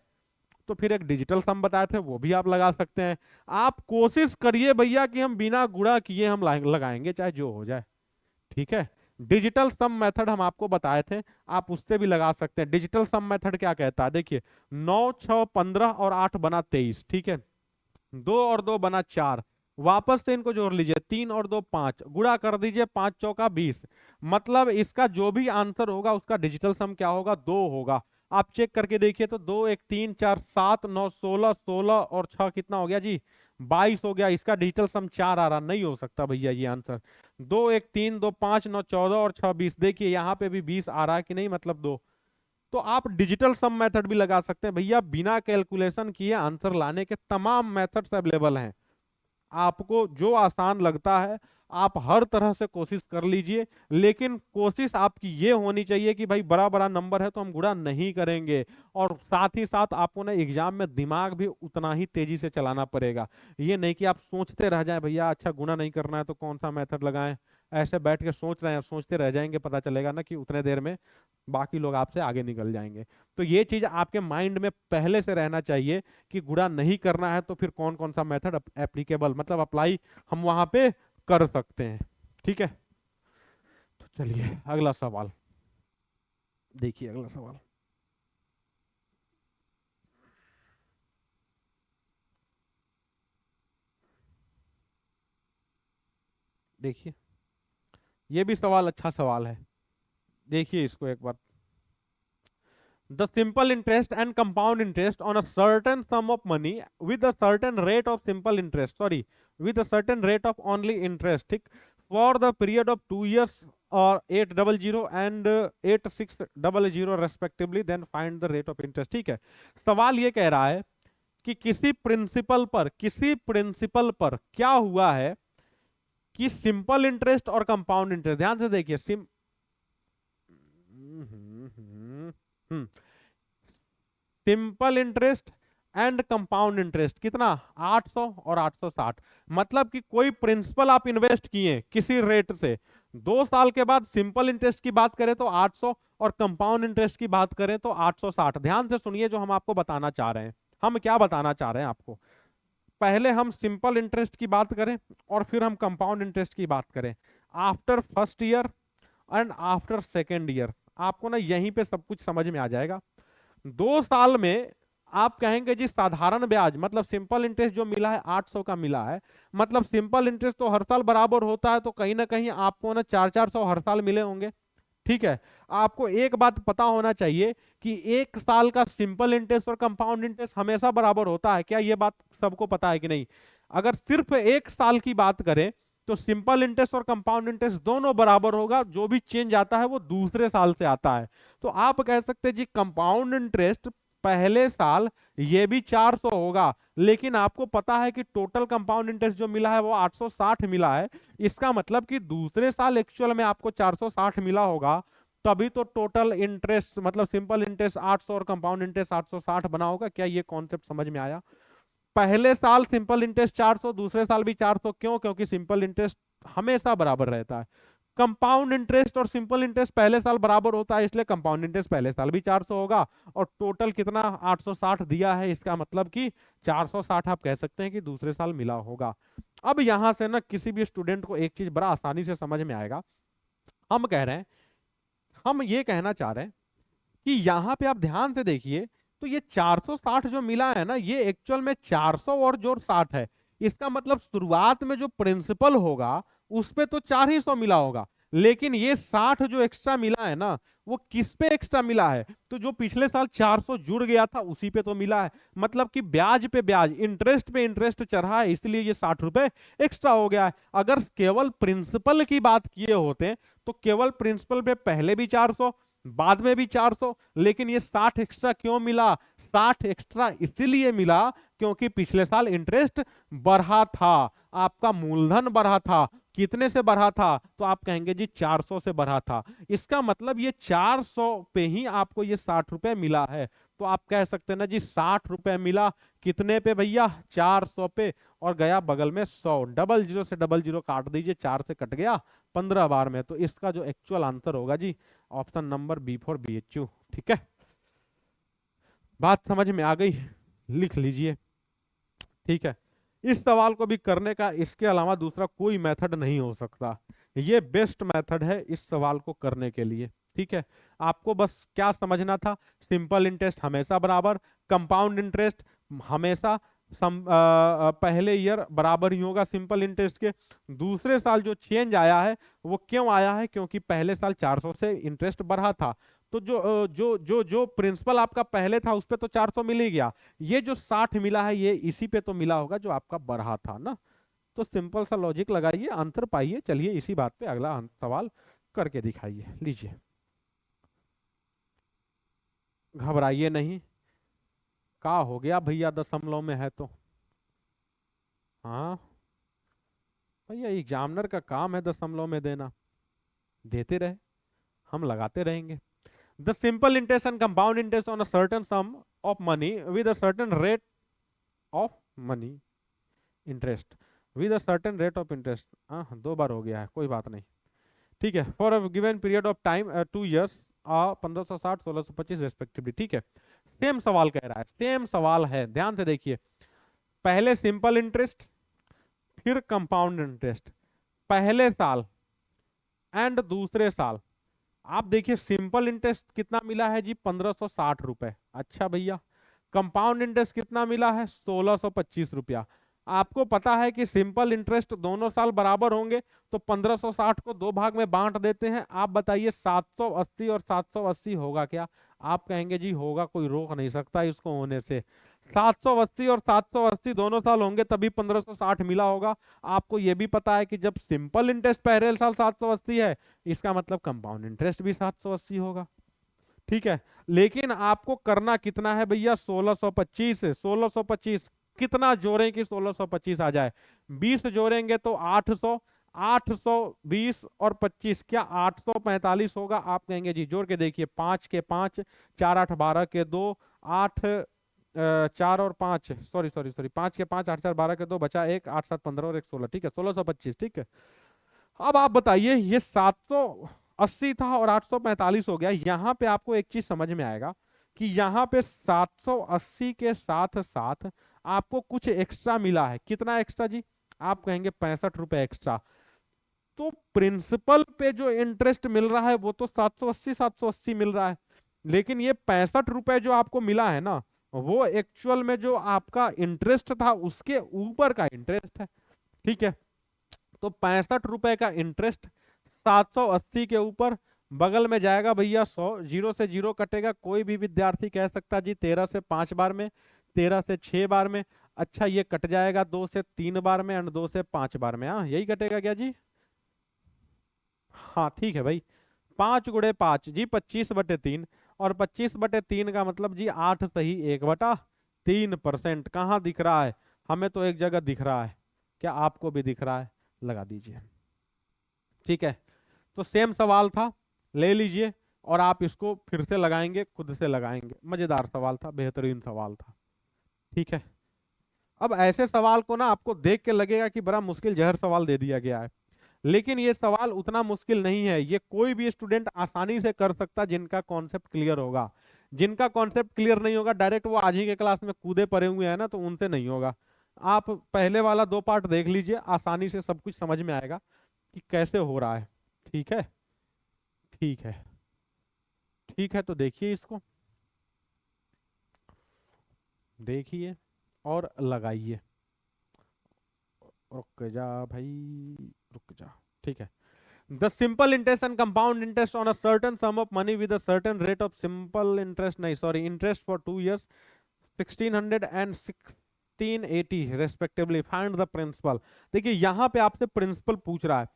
तो फिर एक डिजिटल सम बताए थे वो भी आप लगा सकते हैं। आप कोशिश करिए भैया कि हम बिना गुणा किए हम लगाएंगे चाहे जो हो जाए, ठीक है। डिजिटल सम मेथड हम आपको बताए थे, आप उससे भी लगा सकते हैं। डिजिटल सम मेथड क्या कहता है, देखिए 9 6 15 और 8 बना 23, ठीक है। 2 और 2 बना 4, वापस से इनको जोड़ लीजिए, 3 और 2 5, गुणा कर दीजिए, 5 चौका 20। मतलब इसका जो भी आंसर होगा उसका डिजिटल सम क्या होगा, 2 होगा। आप चेक करके देखिए तो 2 1 3 4 7 9 16, 16 और 6 कितना हो गया जी 22 हो गया। इसका डिजिटल सम 4 आ रहा, नहीं हो सकता भैया ये आंसर। 2 1 3 2 5 9 14 और 6 20, देखिए यहाँ पे भी 20 आ रहा है कि नहीं, मतलब 2। तो आप डिजिटल सम मेथड भी लगा सकते हैं भैया, बिना कैलकुलेशन किए आंसर लाने के तमाम मेथड्स अवेलेबल हैं। आपको जो आसान लगता है आप हर तरह से कोशिश कर लीजिए, लेकिन कोशिश आपकी ये होनी चाहिए कि भाई बड़ा बड़ा नंबर है तो हम गुणा नहीं करेंगे। और साथ ही साथ आपको ना एग्जाम में दिमाग भी उतना ही तेजी से चलाना पड़ेगा। ये नहीं कि आप सोचते रह जाएं भैया अच्छा गुणा नहीं करना है तो कौन सा मेथड लगाएं, ऐसे बैठ के सोच रहे हैं, सोचते रह जाएंगे, पता चलेगा ना कि उतने देर में बाकी लोग आपसे आगे निकल जाएंगे। तो ये चीज आपके माइंड में पहले से रहना चाहिए कि गुणा नहीं करना है तो फिर कौन कौन सा मेथड एप्लीकेबल, मतलब अप्लाई हम वहां पे कर सकते हैं, ठीक है। तो चलिए अगला सवाल देखिए, अगला सवाल देखिए, ये भी सवाल अच्छा सवाल है, देखिए इसको एक बार। The simple interest and compound interest on a certain sum of money with a certain rate of simple interest, sorry, with a certain rate of only interest, ठीक, for the period of 2 years or 800 and 8600 respectively, then find the rate of interest, ठीक है। सवाल ये कह रहा है कि किसी प्रिंसिपल पर क्या हुआ है कि सिंपल इंटरेस्ट और कंपाउंड इंटरेस्ट, ध्यान से देखिए, simple interest and compound interest कितना 800 और 860। मतलब कि कोई प्रिंसिपल आप इन्वेस्ट किए किसी रेट से, 2 साल के बाद सिंपल इंटरेस्ट की बात करें तो 800 और कंपाउंड इंटरेस्ट की बात करें तो 860। ध्यान से सुनिए जो हम आपको बताना चाह रहे हैं, हम क्या बताना चाह रहे हैं आपको। पहले हम सिंपल इंटरेस्ट की बात करें और फिर हम कंपाउंड इंटरेस्ट की बात करें। After first year and after second year आपको ना यहीं पे सब कुछ समझ में आ जाएगा। 2 साल में आप कहेंगे जी साधारण ब्याज मतलब सिंपल इंटरेस्ट जो मिला है 800 का मिला है, मतलब सिंपल इंटरेस्ट तो हर साल बराबर होता है, तो कहीं ना कहीं आपको ना 400 हर साल मिले होंगे। ठीक है, आपको एक बात पता होना चाहिए कि 1 साल का सिंपल इंटरेस्ट और कंपाउंड इंटरेस्ट हमेशा बराबर होता है क्या, ये बात सबको पता है कि नहीं? अगर सिर्फ 1 साल की बात करें तो सिंपल इंटरेस्ट और कंपाउंड इंटरेस्ट दोनों बराबर होगा, जो भी चेंज आता है वो दूसरे साल से आता है। तो आप कह सकते हैं जी कंपाउंड इंटरेस्ट पहले साल ये भी 400 होगा, लेकिन आपको पता है कि टोटल कंपाउंड इंटरेस्ट जो मिला है वो 860 मिला है। इसका मतलब कि दूसरे साल एक्चुअल में आपको 460 मिला होगा, तभी तो टोटल इंटरेस्ट मतलब सिंपल इंटरेस्ट 800 और कंपाउंड इंटरेस्ट 860 बना होगा। क्या ये कॉन्सेप्ट समझ में आया? पहले साल सिंपल इंटरेस्ट 400, दूसरे साल भी 400, क्यों? क्योंकि सिंपल इंटरेस्ट हमेशा बराबर रहता है। कंपाउंड इंटरेस्ट और सिंपल इंटरेस्ट पहले साल बराबर होता है, इसलिए कंपाउंड इंटरेस्ट पहले साल भी 400 होगा, और टोटल कितना 860 दिया है, इसका मतलब कि 460 आप कह सकते हैं कि दूसरे साल मिला होगा। अब यहां से ना किसी भी स्टूडेंट को एक चीज बड़ा आसानी से समझ में आएगा। हम कह रहे हैं, हम ये कहना चाह रहे हैं कि यहां पे आप ध्यान से देखिए, तो ये 460 जो मिला है ना, ये एक्चुअल में 400 और जोड़ 60 है। इसका मतलब शुरुआत में जो प्रिंसिपल होगा उस पे तो 400 मिला होगा, लेकिन ये 60 जो एक्स्ट्रा मिला है ना, वो किस पे एक्स्ट्रा मिला है? तो जो पिछले साल 400 जुड़ गया था उसी पे तो मिला है। मतलब कि ब्याज पे ब्याज, इंटरेस्ट पे इंटरेस्ट चढ़ा है, इसलिए ये 60 रुपए एक्स्ट्रा हो गया है। अगर केवल प्रिंसिपल की बात किए होते तो केवल प्रिंसिपल पे पहले भी 400, बाद में भी 400, लेकिन ये 60 एक्स्ट्रा क्यों मिला? 60 एक्स्ट्रा इसलिए मिला क्योंकि पिछले साल इंटरेस्ट बढ़ा था, आपका मूलधन बढ़ा था। कितने से बढ़ा था? तो आप कहेंगे जी 400 से बढ़ा था। इसका मतलब ये 400 पे ही आपको ये 60 रुपए मिला है। तो आप कह सकते हैं ना जी 60 रुपए मिला कितने पे भैया? 400 पे, और गया बगल में 100, डबल जीरो से डबल जीरो काट दीजिए, 4 से कट गया 15 बार में। तो इसका जो एक्चुअल आंसर होगा जी option number B for BHU। ठीक है, बात समझ में आ गई? लिख लीजिए। ठीक है, इस सवाल को भी करने का इसके अलावा दूसरा कोई मेथड नहीं हो सकता, ये बेस्ट मेथड है इस सवाल को करने के लिए। ठीक है, आपको बस क्या समझना था? सिंपल इंटरेस्ट हमेशा बराबर, कंपाउंड इंटरेस्ट हमेशा पहले ईयर बराबर ही होगा सिंपल इंटरेस्ट के। दूसरे साल जो चेंज आया है वो क्यों आया है? क्योंकि पहले साल 400 से इंटरेस्ट बढ़ा था। तो जो प्रिंसिपल आपका पहले था उस पे तो 400 मिल ही गया, ये जो 60 मिला है ये इसी पे तो मिला होगा जो आपका बढ़ा था ना। तो सिंपल सा लॉजिक लगाइए, आंसर पाइए। चलिए इसी बात पे अगला सवाल करके दिखाइए। लीजिए, घबराइए नहीं। का हो गया भैया, दशमलव में है तो? हाँ भैया, एग्जामिनर का काम है दशमलव में देना, देते रहे, हम लगाते रहेंगे। The simple interest and compound interest on a certain sum of money with a certain rate of money interest, with a certain rate of interest. हाँ 2 बार हो गया है, कोई बात नहीं। ठीक है, for a given period of time 2 years 1560 1625 respectively. ठीक है, सेम सवाल कह रहा है, सेम सवाल है, ध्यान से देखिए। पहले सिंपल इंटरेस्ट, फिर कंपाउंड इंटरेस्ट, पहले साल एंड दूसरे साल। आप देखिए सिंपल इंटरेस्ट कितना मिला है जी? 1560 रुपए। अच्छा भैया, कंपाउंड इंटरेस्ट कितना मिला है? 1625 रुपया। आपको पता है कि सिंपल इंटरेस्ट दोनों साल बराबर होंगे, तो 1560 को 2 भाग में बांट देते हैं। आप बताइए 780 और 780 होगा क्या? आप कहेंगे जी होगा, कोई रोक नहीं सकता इसको होने से। 780 और 780 दोनों साल होंगे तभी 1560 मिला होगा। आपको यह भी पता है कि जब सिंपल इंटरेस्ट पहले साल 780 है, इसका मतलब कंपाउंड इंटरेस्ट भी 780 होगा। ठीक है, लेकिन आपको करना कितना है भैया? 1625 है। 1625 कितना जोड़ें कि 1625 आ जाए? 20 जोड़ेंगे तो 800, 820 और 25 क्या 845 होगा? आप कहेंगे जी जोड़ के देखिए, 5 के 5, 4 8 12 के 2, 8 4 और 5, सॉरी सॉरी सॉरी, 5 के 5, 8 4 12 के 2, बचा 1, 8 7 15 और 1 16। ठीक है, 1625। ठीक है, अब आप बताइए, ये 780 था और 845 हो गया। यहां पे आपको एक चीज समझ में आएगा कि यहां पे 780 के साथ साथ आपको कुछ एक्स्ट्रा मिला है। कितना एक्स्ट्रा जी? आप कहेंगे 65 रुपए एक्स्ट्रा। तो प्रिंसिपल पे जो इंटरेस्ट मिल रहा है वो तो 780 मिल रहा है, लेकिन ये 65 रुपए जो आपको मिला है ना, वो एक्चुअल में जो आपका इंटरेस्ट था उसके ऊपर का इंटरेस्ट है। ठीक है, तो 65 रुपए का इंटरेस्ट 780 के ऊपर, बगल में जाएगा भैया 100, जीरो से जीरो कटेगा। कोई भी विद्यार्थी कह सकता जी 13 से 5 बार में, 13 से 6 बार में। अच्छा, ये कट जाएगा 2 से 3 बार में एंड 2 से 5 बार में। हाँ, यही कटेगा क्या जी? हाँ ठीक है भाई। 5 × 5 जी 25/3, और 25/3 का मतलब जी 8 सही 1/3%। कहाँ दिख रहा है? हमें तो एक जगह दिख रहा है, क्या आपको भी दिख रहा है? लगा दीजिए। ठीक है, तो सेम सवाल था, ले लीजिए और आप इसको फिर से लगाएंगे, खुद से लगाएंगे। मजेदार सवाल था, बेहतरीन सवाल था। ठीक है, अब ऐसे सवाल को ना आपको देख के लगेगा कि बड़ा मुश्किल जहर सवाल दे दिया गया है, लेकिन ये सवाल उतना मुश्किल नहीं है। ये कोई भी स्टूडेंट आसानी से कर सकता जिनका कॉन्सेप्ट क्लियर होगा। जिनका कॉन्सेप्ट क्लियर नहीं होगा, डायरेक्ट वो आज ही के क्लास में कूदे पड़े हुए हैं ना, तो उनसे नहीं होगा। आप पहले वाला 2 पार्ट देख लीजिए, आसानी से सब कुछ समझ में आएगा कि कैसे हो रहा है। ठीक है, ठीक है, ठीक है, तो देखिए इसको, देखिए और लगाइए। रुक जा भाई, रुक जा। ठीक है, the simple interest and compound interest on a certain sum of money with a certain rate of simple interest, नहीं sorry, interest for 2 years 1600 and 1680 respectively, find the principal। देखिए यहाँ पे आपसे प्रिंसिपल पूछ रहा है,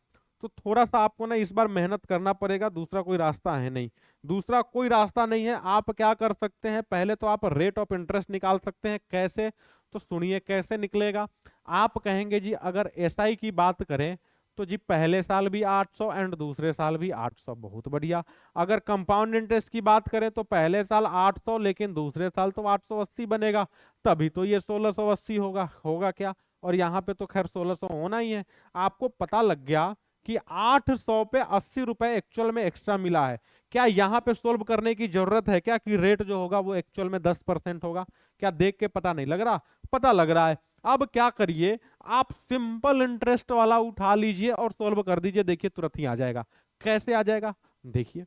तो थोड़ा सा आपको ना इस बार मेहनत करना पड़ेगा, दूसरा कोई रास्ता है नहीं। दूसरा कोई रास्ता नहीं है। आप क्या कर सकते हैं, पहले तो आप रेट ऑफ इंटरेस्ट निकाल सकते हैं। कैसे? तो सुनिए कैसे निकलेगा। आप कहेंगे जी अगर एसआई की बात करें तो जी पहले साल भी 800 एंड दूसरे साल भी 800, बहुत बढ़िया। अगर कंपाउंड इंटरेस्ट की बात करें तो पहले साल 800 लेकिन दूसरे साल तो 880 बनेगा, तभी तो ये 1680 होगा। होगा क्या? और यहाँ पे तो खैर 1600 होना ही है। आपको पता लग गया कि 800 पे 80 रुपए एक्चुअल में एक्स्ट्रा मिला है। क्या यहाँ पे सोल्व करने की जरूरत है क्या कि रेट जो होगा वो एक्चुअल में 10% होगा? क्या देख के पता नहीं लग रहा? पता लग रहा है। अब क्या करिए, आप सिंपल इंटरेस्ट वाला उठा लीजिए और सोल्व कर दीजिए, देखिए तुरंत ही आ जाएगा। कैसे आ जाएगा? देखिए,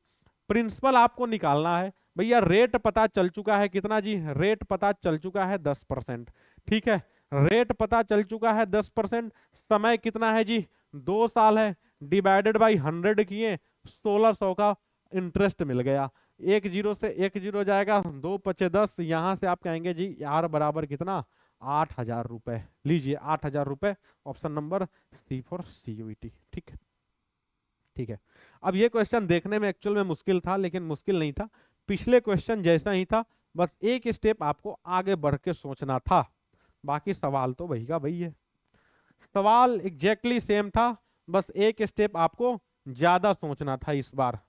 प्रिंसिपल आपको निकालना है भैया। रेट पता चल चुका है कितना जी? रेट पता चल चुका है 10%। ठीक है, रेट पता चल चुका है 10%। समय कितना है जी? 2 साल है, डिवाइडेड बाई 100 किए, 1600 का इंटरेस्ट मिल गया। एक जीरो से एक जीरो जाएगा, 2 पचे 10, यहां से आप कहेंगे जी यार बराबर कितना? 8000 रुपए। लीजिए 8000 रुपए, option number C for CUET. ठीक है, ठीक है। अब ये क्वेश्चन देखने में एक्चुअल में मुश्किल था, लेकिन मुश्किल नहीं था, पिछले क्वेश्चन जैसा ही था, बस एक स्टेप आपको आगे बढ़ के सोचना था। बाकी सवाल तो वही का वही है, सवाल एग्जैक्टली सेम था, बस एक स्टेप आपको ज्यादा सोचना था इस बार।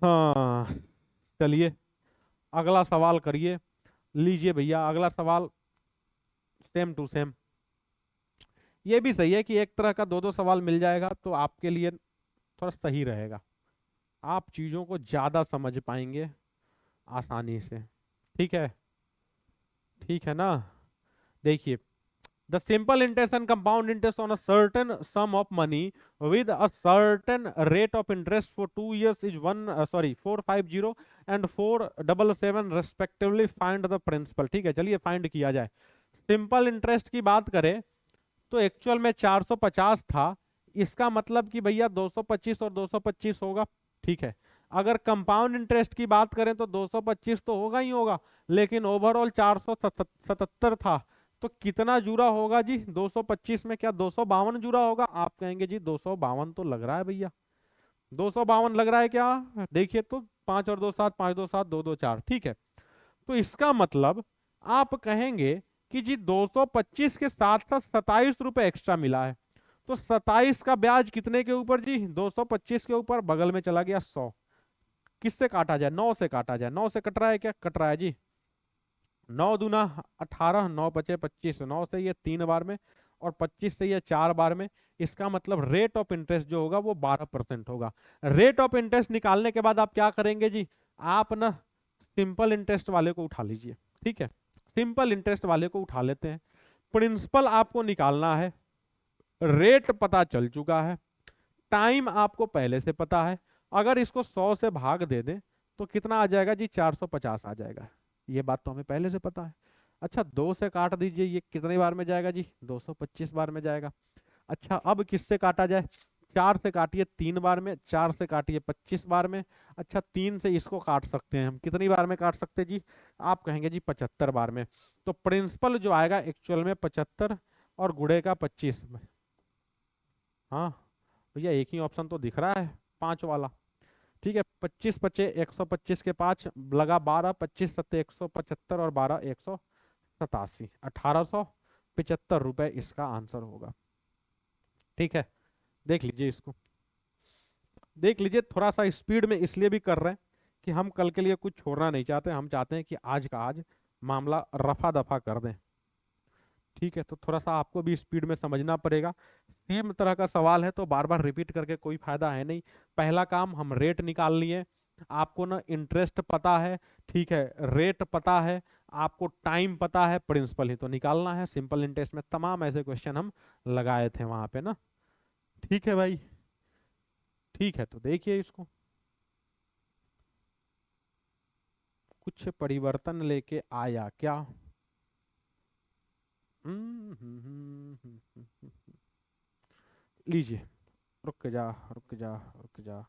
हाँ, चलिए अगला सवाल करिए। लीजिए भैया अगला सवाल, सेम टू सेम। ये भी सही है कि एक तरह का 2-2 सवाल मिल जाएगा तो आपके लिए थोड़ा सही रहेगा, आप चीजों को ज्यादा समझ पाएंगे आसानी से। ठीक है, ठीक है ना? देखिए, the simple interest and compound interest on a certain sum of money with a certain rate of interest for 2 years is 450 and 477 respectively, find the principal। ठीक है, चलिए फाइंड किया जाए। सिंपल इंटरेस्ट की बात करें तो एक्चुअल में 450 था, इसका मतलब कि भैया 225 और 225 होगा। ठीक है, अगर कंपाउंड इंटरेस्ट की बात करें तो 225 तो होगा ही होगा, लेकिन ओवरऑल 477 था, तो कितना जुड़ा होगा जी 225 में? क्या 252 जुड़ा होगा? आप कहेंगे जी 252 तो लग रहा है भैया, 252 लग रहा है क्या? देखिए तो 5 और 2 7, 5 2 7, 2 2 4। ठीक है, तो इसका मतलब आप कहेंगे कि जी 225 के साथ साथ 27 रुपए एक्स्ट्रा मिला है। तो 27 का ब्याज कितने के ऊपर जी? 225 के ऊपर। बगल में चला गया 100, किससे काटा जाए? 9 से काटा जाए। 9 से कट रहा है क्या? कट रहा है जी। 9 दूना 18, 9 बचे 25, 9 से ये 3 बार में और 25 से ये 4 बार में। इसका मतलब रेट ऑफ इंटरेस्ट जो होगा वो 12% होगा। रेट ऑफ इंटरेस्ट निकालने के बाद आप क्या करेंगे जी? आप ना सिंपल इंटरेस्ट वाले को उठा लीजिए। ठीक है, सिंपल इंटरेस्ट वाले को उठा लेते हैं। प्रिंसिपल आपको निकालना है, रेट पता चल चुका है, टाइम आपको पहले से पता है। अगर इसको 100 से भाग दे दें तो कितना आ जाएगा जी, 450 आ जाएगा। ये बात तो हमें पहले से पता है। अच्छा 2 से काट दीजिए, ये कितनी बार में जाएगा जी, 225 बार में जाएगा। अच्छा अब किससे काटा जाए, 4 से काटिए 3 बार में, 4 से काटिए 25 बार में। अच्छा 3 से इसको काट सकते हैं हम, कितनी बार में काट सकते हैं जी, आप कहेंगे जी 75 बार में। तो प्रिंसिपल जो आएगा एक्चुअल में 75 और गुणे का 25 में। हाँ भैया एक ही ऑप्शन तो दिख रहा है, 5 वाला। ठीक है, 25 पचे 125 के 5 लगा 12, 25 सत्ते 175 और 12 187, 1875 रुपए इसका आंसर होगा। ठीक है, देख लीजिए इसको, देख लीजिए। थोड़ा सा स्पीड में इसलिए भी कर रहे हैं कि हम कल के लिए कुछ छोड़ना नहीं चाहते, हम चाहते हैं कि आज का आज मामला रफा दफा कर दें। ठीक है, तो थोड़ा सा आपको भी स्पीड में समझना पड़ेगा। सेम तरह का सवाल है तो बार बार रिपीट करके कोई फायदा है नहीं। पहला काम हम रेट निकाल लिए, आपको ना इंटरेस्ट पता है, ठीक है, रेट पता है, आपको टाइम पता है, प्रिंसिपल ही तो निकालना है। सिंपल इंटरेस्ट में तमाम ऐसे क्वेश्चन हम लगाए थे वहां पे ना। ठीक है भाई, ठीक है, तो देखिए इसको, कुछ परिवर्तन लेके आया क्या। लीजिए, रुक जा, रुक जा, रुक जा,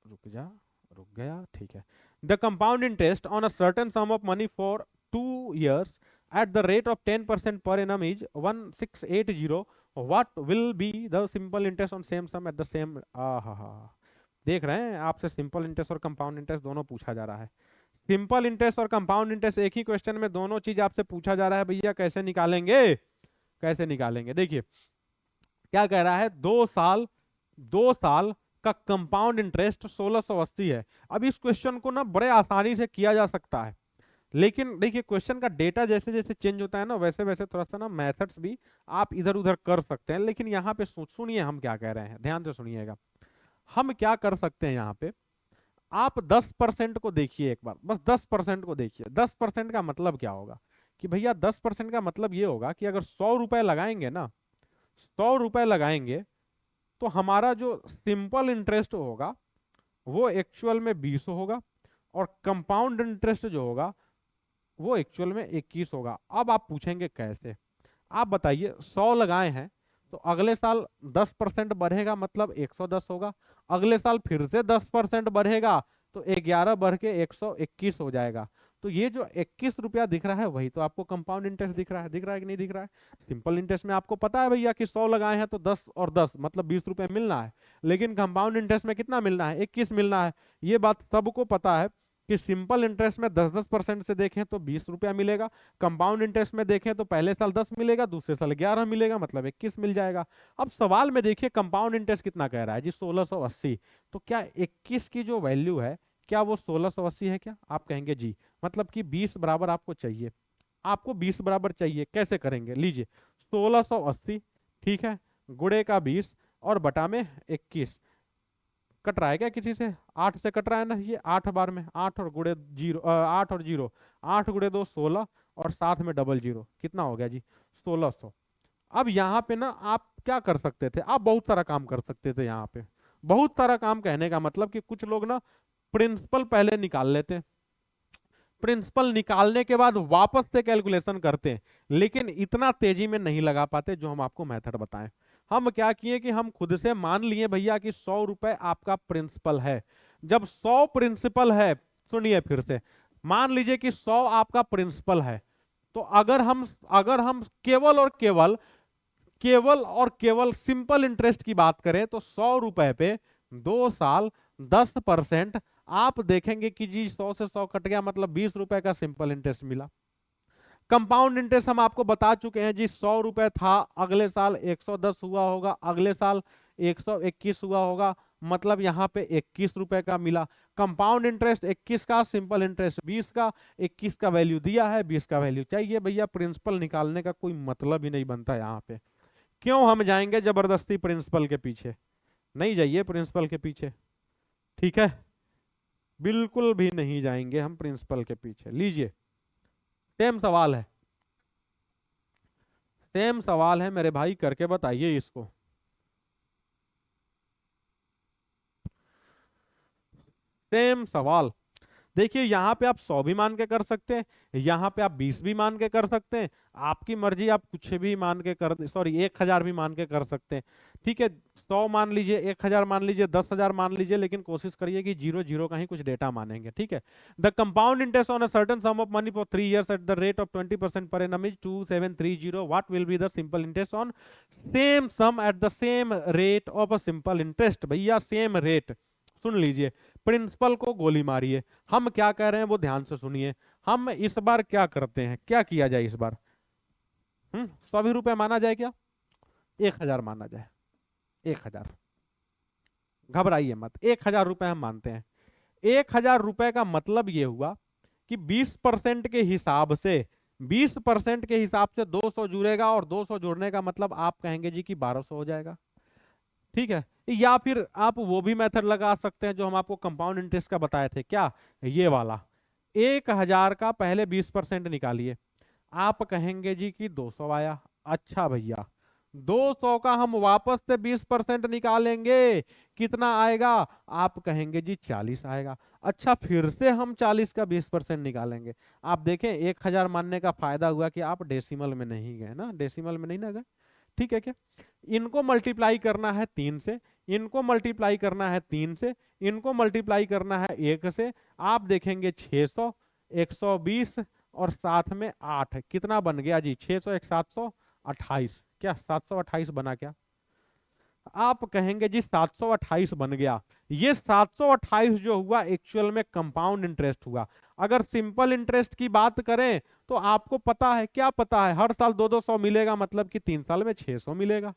रुक जा, रुक गया। ठीक है, the compound interest on a certain sum of money for 2 years at the rate of 10% per annum is 1680. What will be the simple interest on same sum at the same। देख रहे हैं, आपसे सिंपल इंटरेस्ट और कंपाउंड इंटरेस्ट दोनों पूछा जा रहा है। सिंपल इंटरेस्ट और कंपाउंड इंटरेस्ट एक ही क्वेश्चन में दोनों चीज आपसे पूछा जा रहा है भैया, कैसे निकालेंगे, कैसे निकालेंगे। देखिए क्या कह रहा है, 2 साल, 2 साल का कंपाउंड इंटरेस्ट 1680 है। अब इस क्वेश्चन को ना बड़े आसानी से किया जा सकता है, लेकिन देखिए क्वेश्चन का डेटा जैसे जैसे चेंज होता है ना, वैसे वैसे थोड़ा सा ना मेथड्स भी आप इधर उधर कर सकते हैं। लेकिन यहाँ पे सुनिए हम क्या कह रहे हैं, ध्यान से सुनिएगा। हम क्या कर सकते हैं यहाँ पे, आप 10% को देखिए एक बार, बस 10% को देखिए। 10% का मतलब क्या होगा कि भैया 10% का मतलब ये होगा कि अगर 100 रुपए लगाएंगे ना, 100 रुपए लगाएंगे तो हमारा जो सिंपल इंटरेस्ट होगा वो एक्चुअल में 20 होगा, और कंपाउंड इंटरेस्ट जो होगा वो एक्चुअल में 21 होगा। अब आप पूछेंगे कैसे, आप बताइए, 100 लगाए हैं तो अगले साल 10% बढ़ेगा मतलब 110 होगा, अगले साल फिर से 10% बढ़ेगा तो 11 बढ़ के 121 हो जाएगा। तो ये जो 21 रुपया दिख रहा है वही तो आपको कंपाउंड इंटरेस्ट दिख रहा है, दिख रहा है कि नहीं दिख रहा है। सिंपल इंटरेस्ट में आपको पता है भैया कि 100 लगाए हैं तो 10 और 10 मतलब 20 रुपए मिलना है, लेकिन कंपाउंड इंटरेस्ट में कितना मिलना है, 21 मिलना है। ये बात सबको पता है कि सिंपल इंटरेस्ट में 10-10% से देखें तो 20 रुपया मिलेगा, कंपाउंड इंटरेस्ट में देखें तो पहले साल 10 मिलेगा, दूसरे साल 11 मिलेगा, मतलब 21 मिल जाएगा। अब सवाल में देखिए कंपाउंड इंटरेस्ट कितना कह रहा है जी, 1680। तो क्या 21 की जो वैल्यू है क्या वो 1680 है क्या, आप कहेंगे जी, मतलब कि 20 बराबर आपको चाहिए, आपको 20 बराबर चाहिए। कैसे करेंगे, लीजिए 1680, ठीक है, गुणे का 20 और बटा में 21। कट रहा है क्या किसी से, 8 से कट रहा है ना, ये 8 बार में, 8 और गुणे 0, 8 और 0, 8 गुणे 2 16, और साथ में डबल 0, कितना हो गया जी 1600। अब यहाँ पे ना आप क्या कर सकते थे, आप बहुत सारा काम कर सकते थे यहाँ पे। बहुत सारा काम कहने का मतलब कि कुछ लोग ना प्रिंसिपल पहले निकाल लेते हैं, प्रिंसिपल निकालने के बाद वापस से कैलकुलेशन करते हैं, लेकिन इतना तेजी में नहीं लगा पाते जो हम आपको मेथड बताएं। हम क्या किए कि हम खुद से मान लिए भैया कि 100 रुपए आपका प्रिंसिपल है। जब 100 प्रिंसिपल है, सुनिए फिर से, मान लीजिए कि 100 आपका प्रिंसिपल है, तो अगर हम केवल सिंपल इंटरेस्ट की बात करें तो 100 रुपए पे 2 साल 10%, आप देखेंगे कि जी 100 से 100 कट गया, मतलब 20 रुपए का सिंपल इंटरेस्ट मिला। कंपाउंड इंटरेस्ट हम आपको बता चुके हैं जी, 100 रुपए था, अगले साल 110 हुआ होगा, अगले साल 121 हुआ होगा, मतलब यहाँ पे 21 रुपए का मिला। कंपाउंड इंटरेस्ट 21 का, सिंपल इंटरेस्ट 20 का, 21 का वैल्यू दिया है, 20 का वैल्यू चाहिए भैया, प्रिंसिपल निकालने का कोई मतलब ही नहीं बनता यहाँ पे। क्यों हम जाएंगे जबरदस्ती प्रिंसिपल के पीछे, नहीं जाइए प्रिंसिपल के पीछे, ठीक है, बिल्कुल भी नहीं जाएंगे हम प्रिंसिपल के पीछे। लीजिए सेम सवाल है, सेम सवाल है मेरे भाई, करके बताइए इसको। सेम सवाल। देखिए यहाँ पे आप 100 भी मान के कर सकते हैं, यहाँ पे आप 20 भी मान के कर सकते हैं, आपकी मर्जी, आप कुछ भी मान के कर, सॉरी 1000 भी मान के कर सकते हैं। ठीक है, 100 मान लीजिए, 1000 मान लीजिए, 10,000 मान लीजिए, लेकिन कोशिश करिए कि जीरो जीरो का ही कुछ डेटा मानेंगे। ठीक है। The compound interest on a certain sum of money for 3 years at the rate of 20% per annum is 2730। What will be the simple interest on same sum at the same rate of a simple interest. भैया सेम रेट, सुन लीजिए, प्रिंसिपल को गोली मारिए। हम क्या कह रहे हैं वो ध्यान से सुनिए। हम इस बार क्या करते हैं, क्या किया जाए इस बार? 100 रुपए माना जाए क्या? 1000 माना जाए, 1000। घबराइए मत, 1000 रुपए हम मानते हैं। 1000 रुपए का मतलब ये हुआ कि 20% के हिसाब से, 20% के हिसाब से 200 जुड़ेगा, और 200 जुड़ने का मतलब आप कहेंगे जी कि 1200 हो जाएगा। ठीक है। या फिर आप वो भी मेथड लगा सकते हैं जो हम आपको कंपाउंड इंटरेस्ट का बताए थे, क्या, ये वाला। 1000 का पहले 20% निकालिए, आप कहेंगे जी कि 200 आया। अच्छा भैया, 200 का हम वापस से 20% निकालेंगे, कितना आएगा? आप कहेंगे जी 40 आएगा। अच्छा, फिर से हम 40 का 20% निकालेंगे। आप देखें, 1000 मानने का फायदा हुआ कि आप डेसिमल में नहीं गए ना, डेसिमल में नहीं ना गए। ठीक है क्या? इनको मल्टीप्लाई करना है 3 से, इनको मल्टीप्लाई करना है 3 से, इनको मल्टीप्लाई करना है 1 से। आप देखेंगे 600, 120 और साथ में 8, कितना बन गया जी? 600 एक 728, क्या 728 बना क्या? आप कहेंगे जी 728 बन गया। ये 728 जो हुआ एक्चुअल में कंपाउंड इंटरेस्ट हुआ। अगर सिंपल इंटरेस्ट की बात करें तो आपको पता है, क्या पता है, हर साल 2-200 मिलेगा, मतलब कि 3 साल में 600 मिलेगा।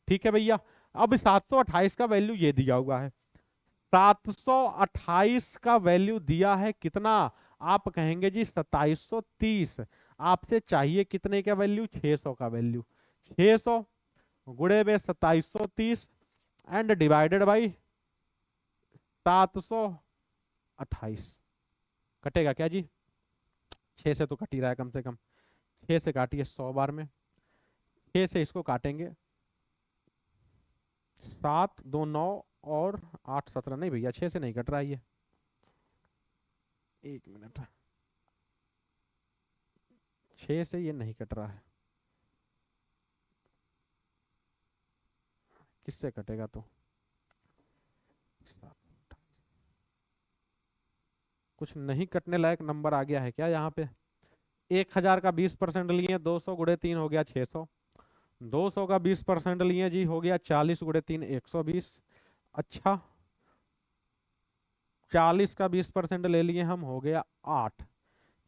ठीक है भैया। अब 728 का वैल्यू ये दिया हुआ है, 728 का वैल्यू दिया है कितना? आप कहेंगे जी 2730। आपसे चाहिए कितने का वैल्यू? 600 का वैल्यू। 600 गुणे में 2730 एंड डिवाइडेड बाई 728। कटेगा क्या जी? 6 से तो कट ही रहा है कम से कम। 6 से काटिए 100 बार में, 6 से इसको काटेंगे, 7 2 9 और 8 17, नहीं भैया 6 से नहीं कट रहा है ये, 1 मिनट, 6 से ये नहीं कट रहा है। किससे कटेगा तो? कुछ नहीं कटने लायक नंबर आ गया है क्या यहाँ पे? 1000 का 20% लिए, 200 गुणे 3 हो गया 600, 200 का 20% लिए जी, हो गया 40 गुणे 3 120। अच्छा, 40 का 20% ले लिए हम, हो गया 8।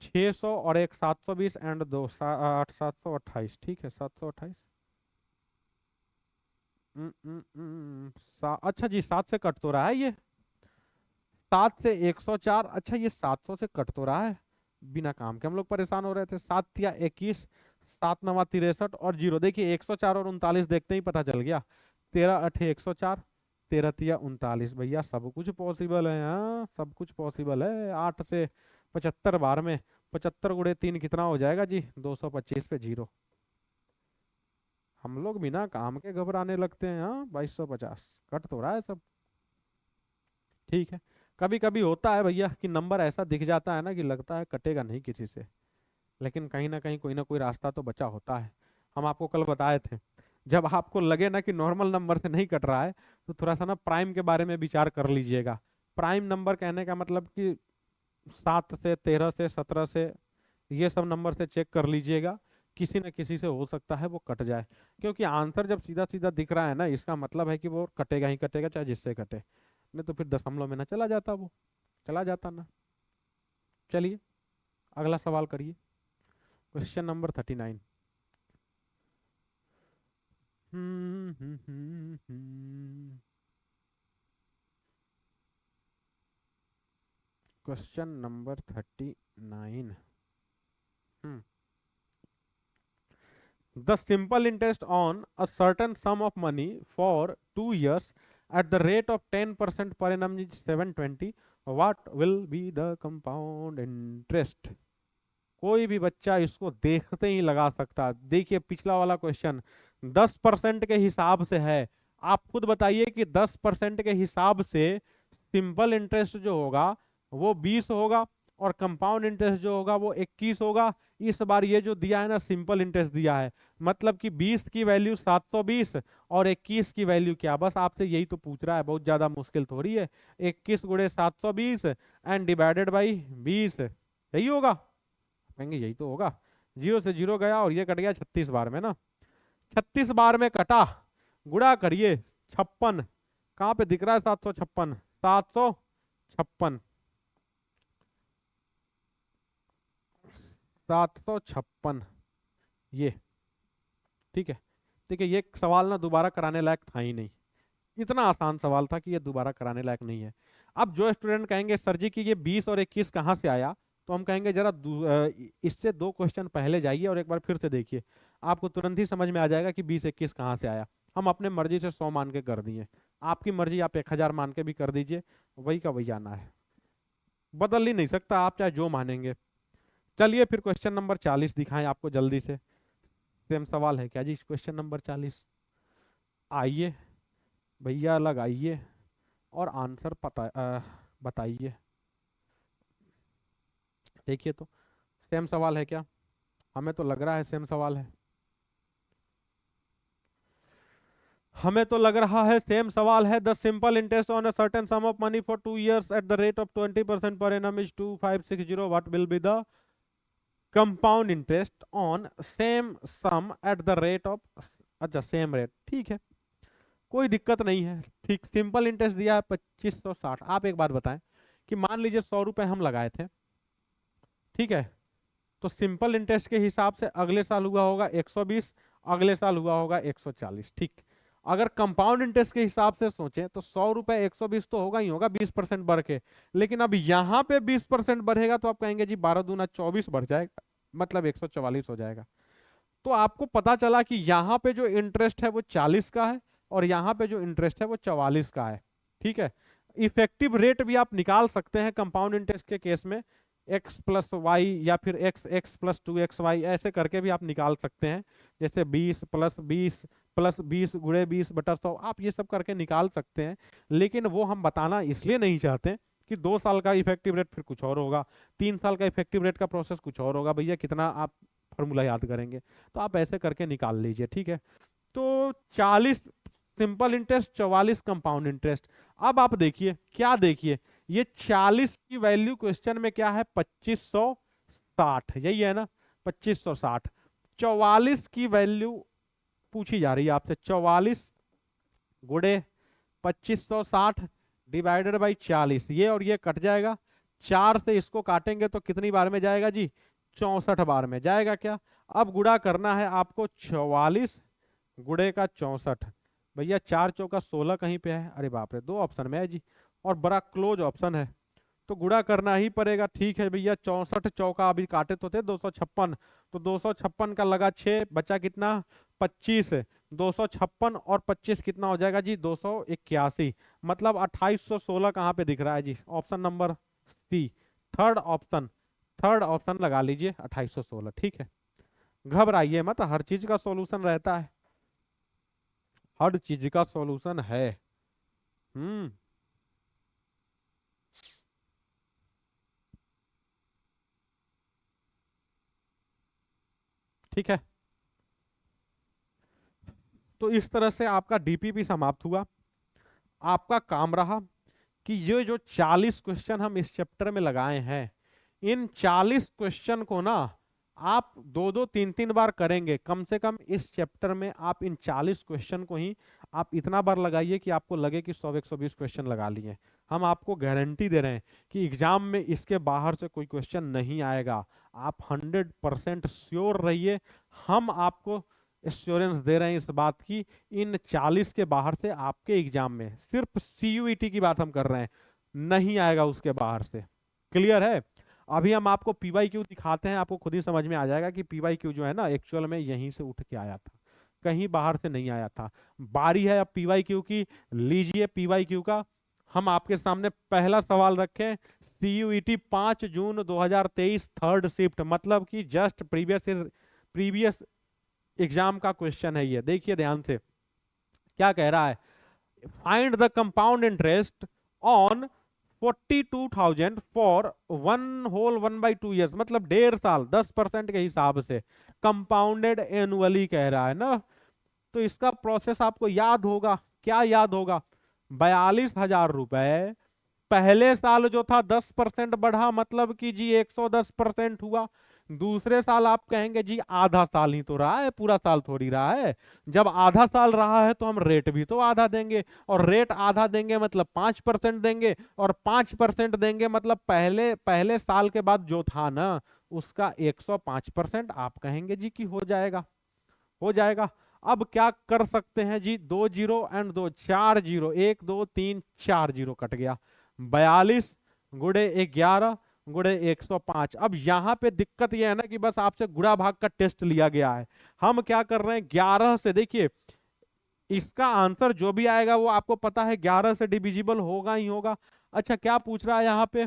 600 और एक 720 एंड 2 8 728। ठीक है, 728। अच्छा जी, 7 से कट तो रहा है ये, 7 से 104। अच्छा, ये 700 से कट तो रहा है, बिना काम के हम लोग परेशान हो रहे थे। 7 या 21, 7 9 63 और जीरो, देखिए 104 और 39 देखते ही पता चल गया। 13 अठे 104, 13 तिया 39। भैया सब कुछ पॉसिबल है, हाँ सब कुछ पॉसिबल है। 8 से 75 बार में, 75 गुणे 3 कितना हो जाएगा जी? 225 पे जीरो। हम लोग बिना काम के घबराने लगते हैं, हाँ 2250 कट तो रहा है सब। ठीक है। कभी कभी होता है भैया कि नंबर ऐसा दिख जाता है ना कि लगता है कटेगा नहीं किसी से, लेकिन कहीं ना कोई रास्ता तो बचा होता है। हम आपको कल बताए थे, जब आपको लगे ना कि नॉर्मल नंबर से नहीं कट रहा है, तो थोड़ा सा ना प्राइम के बारे में विचार कर लीजिएगा। प्राइम नंबर कहने का मतलब कि 7 से 13 से 17 से, ये सब नंबर से चेक कर लीजिएगा, किसी न किसी से हो सकता है वो कट जाए। क्योंकि आंसर जब सीधा सीधा दिख रहा है ना, इसका मतलब है कि वो कटेगा ही कटेगा, चाहे जिससे कटे। नहीं तो फिर दशमलव में ना चला जाता, वो चला जाता ना। चलिए अगला सवाल करिए, question number 39। Question number 39। The simple interest on a certain sum of money for 2 years at the rate of 10% per annum is 720. What will be the compound interest? कोई भी बच्चा इसको देखते ही लगा सकता है। देखिए पिछला वाला क्वेश्चन 10% के हिसाब से है। आप खुद बताइए कि 10% के हिसाब से सिंपल इंटरेस्ट जो होगा वो 20 होगा और कंपाउंड इंटरेस्ट जो होगा वो 21 होगा। इस बार ये जो दिया है ना सिंपल इंटरेस्ट दिया है, मतलब कि 20 की वैल्यू 720 और 21 की वैल्यू क्या, बस आपसे यही तो पूछ रहा है, बहुत ज्यादा मुश्किल थोड़ी है। 21 गुणे 720 एंड डिवाइडेड बाई 20, यही होगा। कहेंगे यही तो होगा। जीरो से जीरो गया और ये कट गया 36 बार में ना, 36 बार में कटा, गुणा करिए 56, कहाँ पे दिख रहा है 756, 756, 756 ये, ठीक है। देखिए ये सवाल ना दोबारा कराने लायक था ही नहीं, इतना आसान सवाल था कि ये दोबारा कराने लायक नहीं है। अब जो स्टूडेंट कहेंगे सर जी कि ये 20 और 21 कहाँ से आया, तो हम कहेंगे जरा इससे 2 क्वेश्चन पहले जाइए और एक बार फिर से देखिए, आपको तुरंत ही समझ में आ जाएगा कि 20-21 कहाँ से आया। हम अपने मर्जी से 100 मान के कर दिए, आपकी मर्जी आप 1000 मान के भी कर दीजिए, वही का वही आना है, बदल ही नहीं सकता आप चाहे जो मानेंगे। चलिए फिर क्वेश्चन नंबर 40 दिखाएं आपको जल्दी से। सेम सवाल है क्या जी क्वेश्चन नंबर 40? आइए भैया लगाइए और आंसर पता बताइए। देखिए तो सेम सवाल है क्या? हमें तो लग रहा है सेम सवाल है, हमें तो लग रहा है सेम सवाल है। The simple interest on a certain sum of money for 2 years at the rate of 20% per annum is 2560, what will be the compound interest on same sum at the rate of, अच्छा सेम रेट, ठीक है, कोई दिक्कत नहीं है। ठीक, सिंपल इंटरेस्ट दिया है 2560। आप एक बात बताएं कि मान लीजिए 100 रुपए हम लगाए थे, ठीक है, तो सिंपल इंटरेस्ट के हिसाब से अगले साल हुआ होगा 120, अगले साल हुआ होगा 140, ठीक। अगर कंपाउंड इंटरेस्ट के हिसाब से सोचें तो 100 रुपए 120 तो होगा ही होगा 20% बढ़ के, लेकिन अब यहाँ पे 20% बढ़ेगा तो आप कहेंगे जी 12 दूना 24 बढ़ जाएगा, मतलब 144 हो जाएगा। तो आपको पता चला कि यहाँ पे जो इंटरेस्ट है वो 40 का है और यहाँ पे जो इंटरेस्ट है वो 44 का है, ठीक है। इफेक्टिव रेट भी आप निकाल सकते हैं कंपाउंड इंटरेस्ट के केस में, x प्लस वाई या फिर x प्लस 2xy ऐसे करके भी आप निकाल सकते हैं, जैसे 20 + 20 + 20 गुणे 20/100, आप ये सब करके निकाल सकते हैं। लेकिन वो हम बताना इसलिए नहीं चाहते कि 2 साल का इफेक्टिव रेट फिर कुछ और होगा, 3 साल का इफेक्टिव रेट का प्रोसेस कुछ और होगा, भैया कितना आप फॉर्मूला याद करेंगे, तो आप ऐसे करके निकाल लीजिए, ठीक है। तो 40 सिंपल इंटरेस्ट, 44 कंपाउंड इंटरेस्ट। अब आप देखिए क्या, देखिए ये 40 की वैल्यू क्वेश्चन में क्या है 2560, यही है ना 2560। 44 की वैल्यू पूछी जा रही है आपसे, 44 गुणे 2560 डिवाइडेड बाई 40, ये और ये कट जाएगा, 4 से इसको काटेंगे तो कितनी बार में जाएगा जी 64 बार में जाएगा क्या। अब गुणा करना है आपको 44 गुणे का 64, भैया 4 चौका 16 कहीं पे है, अरे बाप रे 2 ऑप्शन में है जी, और बड़ा क्लोज ऑप्शन है, तो गुणा करना ही पड़ेगा। ठीक है भैया, 64 चौका अभी काटे तो थे 256, तो 256 का लगा 6, बचा कितना 25, 256 और 25 कितना हो जाएगा जी 281, मतलब 2816 कहाँ पे दिख रहा है जी, option number C, third option, third option लगा लीजिए 2816, ठीक है। घबराइए मत, हर चीज का सॉल्यूशन रहता है, हर चीज का सॉल्यूशन है। हम्म, ठीक है। तो इस तरह से आपका डीपीपी समाप्त हुआ। आपका काम रहा कि ये जो 40 क्वेश्चन हम इस चैप्टर में लगाए हैं, इन 40 क्वेश्चन को ना आप 2-2 3-3 बार करेंगे, कम से कम इस चैप्टर में आप इन 40 क्वेश्चन को ही आप इतना बार लगाइए कि आपको लगे कि 100-120 क्वेश्चन लगा लिए। हम आपको गारंटी दे रहे हैं कि एग्जाम में इसके बाहर से कोई क्वेश्चन नहीं आएगा, आप 100% श्योर रहिए। हम आपको एश्योरेंस दे रहे हैं इस बात की, इन 40 के बाहर से आपके एग्जाम में, सिर्फ सीयूईटी की बात हम कर रहे हैं, नहीं आएगा उसके बाहर से। क्लियर है? अभी हम आपको पीवाईक्यू दिखाते हैं, आपको खुद ही समझ में आ जाएगा कि पीवाईक्यू जो है ना एक्चुअल में यहीं से उठ के आया था, कहीं बाहर से नहीं आया था। बारी है अब पीवाईक्यू की, लीजिए पीवाईक्यू का। हम आपके सामने पहला सवाल रखें, CUET 5 जून 2023 थर्ड शिफ्ट, मतलब कि जस्ट प्रीवियस एग्जाम का क्वेश्चन है ये। देखिए ध्यान से क्या कह रहा है, find the compound interest on 42,000 for 1/2 years, मतलब 1.5 साल 10% के हिसाब से कंपाउंडेड एनुअली कह रहा है ना। तो इसका प्रोसेस आपको याद होगा, क्या याद होगा, 42,000 रुपए पहले साल जो था 10% बढ़ा, मतलब कि जी 110% हुआ। दूसरे साल आप कहेंगे जी आधा साल ही तो रहा है, पूरा साल थोड़ी रहा है। जब आधा साल रहा है तो हम रेट भी तो आधा देंगे, और रेट आधा देंगे मतलब 5% देंगे, और 5% देंगे मतलब पहले पहले साल के बाद जो था ना उसका 105% आप कहेंगे जी कि हो जाएगा, हो जाएगा। अब क्या कर सकते हैं जी, 2 zero and 2 4 zero, 1 2 3 4 zero cut गया, 42 गुड़े 11 गुड़े 105। अब यहां पे दिक्कत यह है ना कि बस आपसे गुणा भाग का टेस्ट लिया गया है। हम क्या कर रहे हैं, 11 से, देखिए इसका आंसर जो भी आएगा वो आपको पता है 11 से डिविजिबल होगा ही होगा। अच्छा क्या पूछ रहा है यहाँ पे,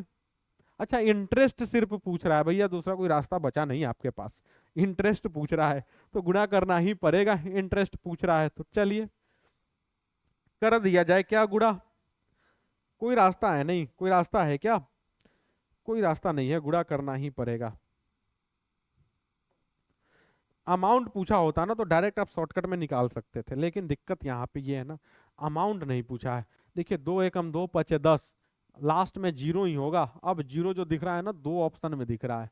अच्छा इंटरेस्ट सिर्फ पूछ रहा है भैया, दूसरा कोई रास्ता बचा नहीं आपके पास, इंटरेस्ट पूछ रहा है तो गुणा करना ही पड़ेगा, इंटरेस्ट पूछ रहा है तो चलिए कर दिया जाए। क्या गुणा, कोई रास्ता है नहीं, कोई रास्ता है क्या, कोई रास्ता नहीं है, गुणा करना ही पड़ेगा। अमाउंट पूछा होता ना तो डायरेक्ट आप शॉर्टकट में निकाल सकते थे, लेकिन दिक्कत यहाँ पे ये है ना, अमाउंट नहीं पूछा है। देखिए 2 एकम 2 पचे 10, लास्ट में जीरो ही होगा। अब जीरो जो दिख रहा है ना 2 ऑप्शन में दिख रहा है,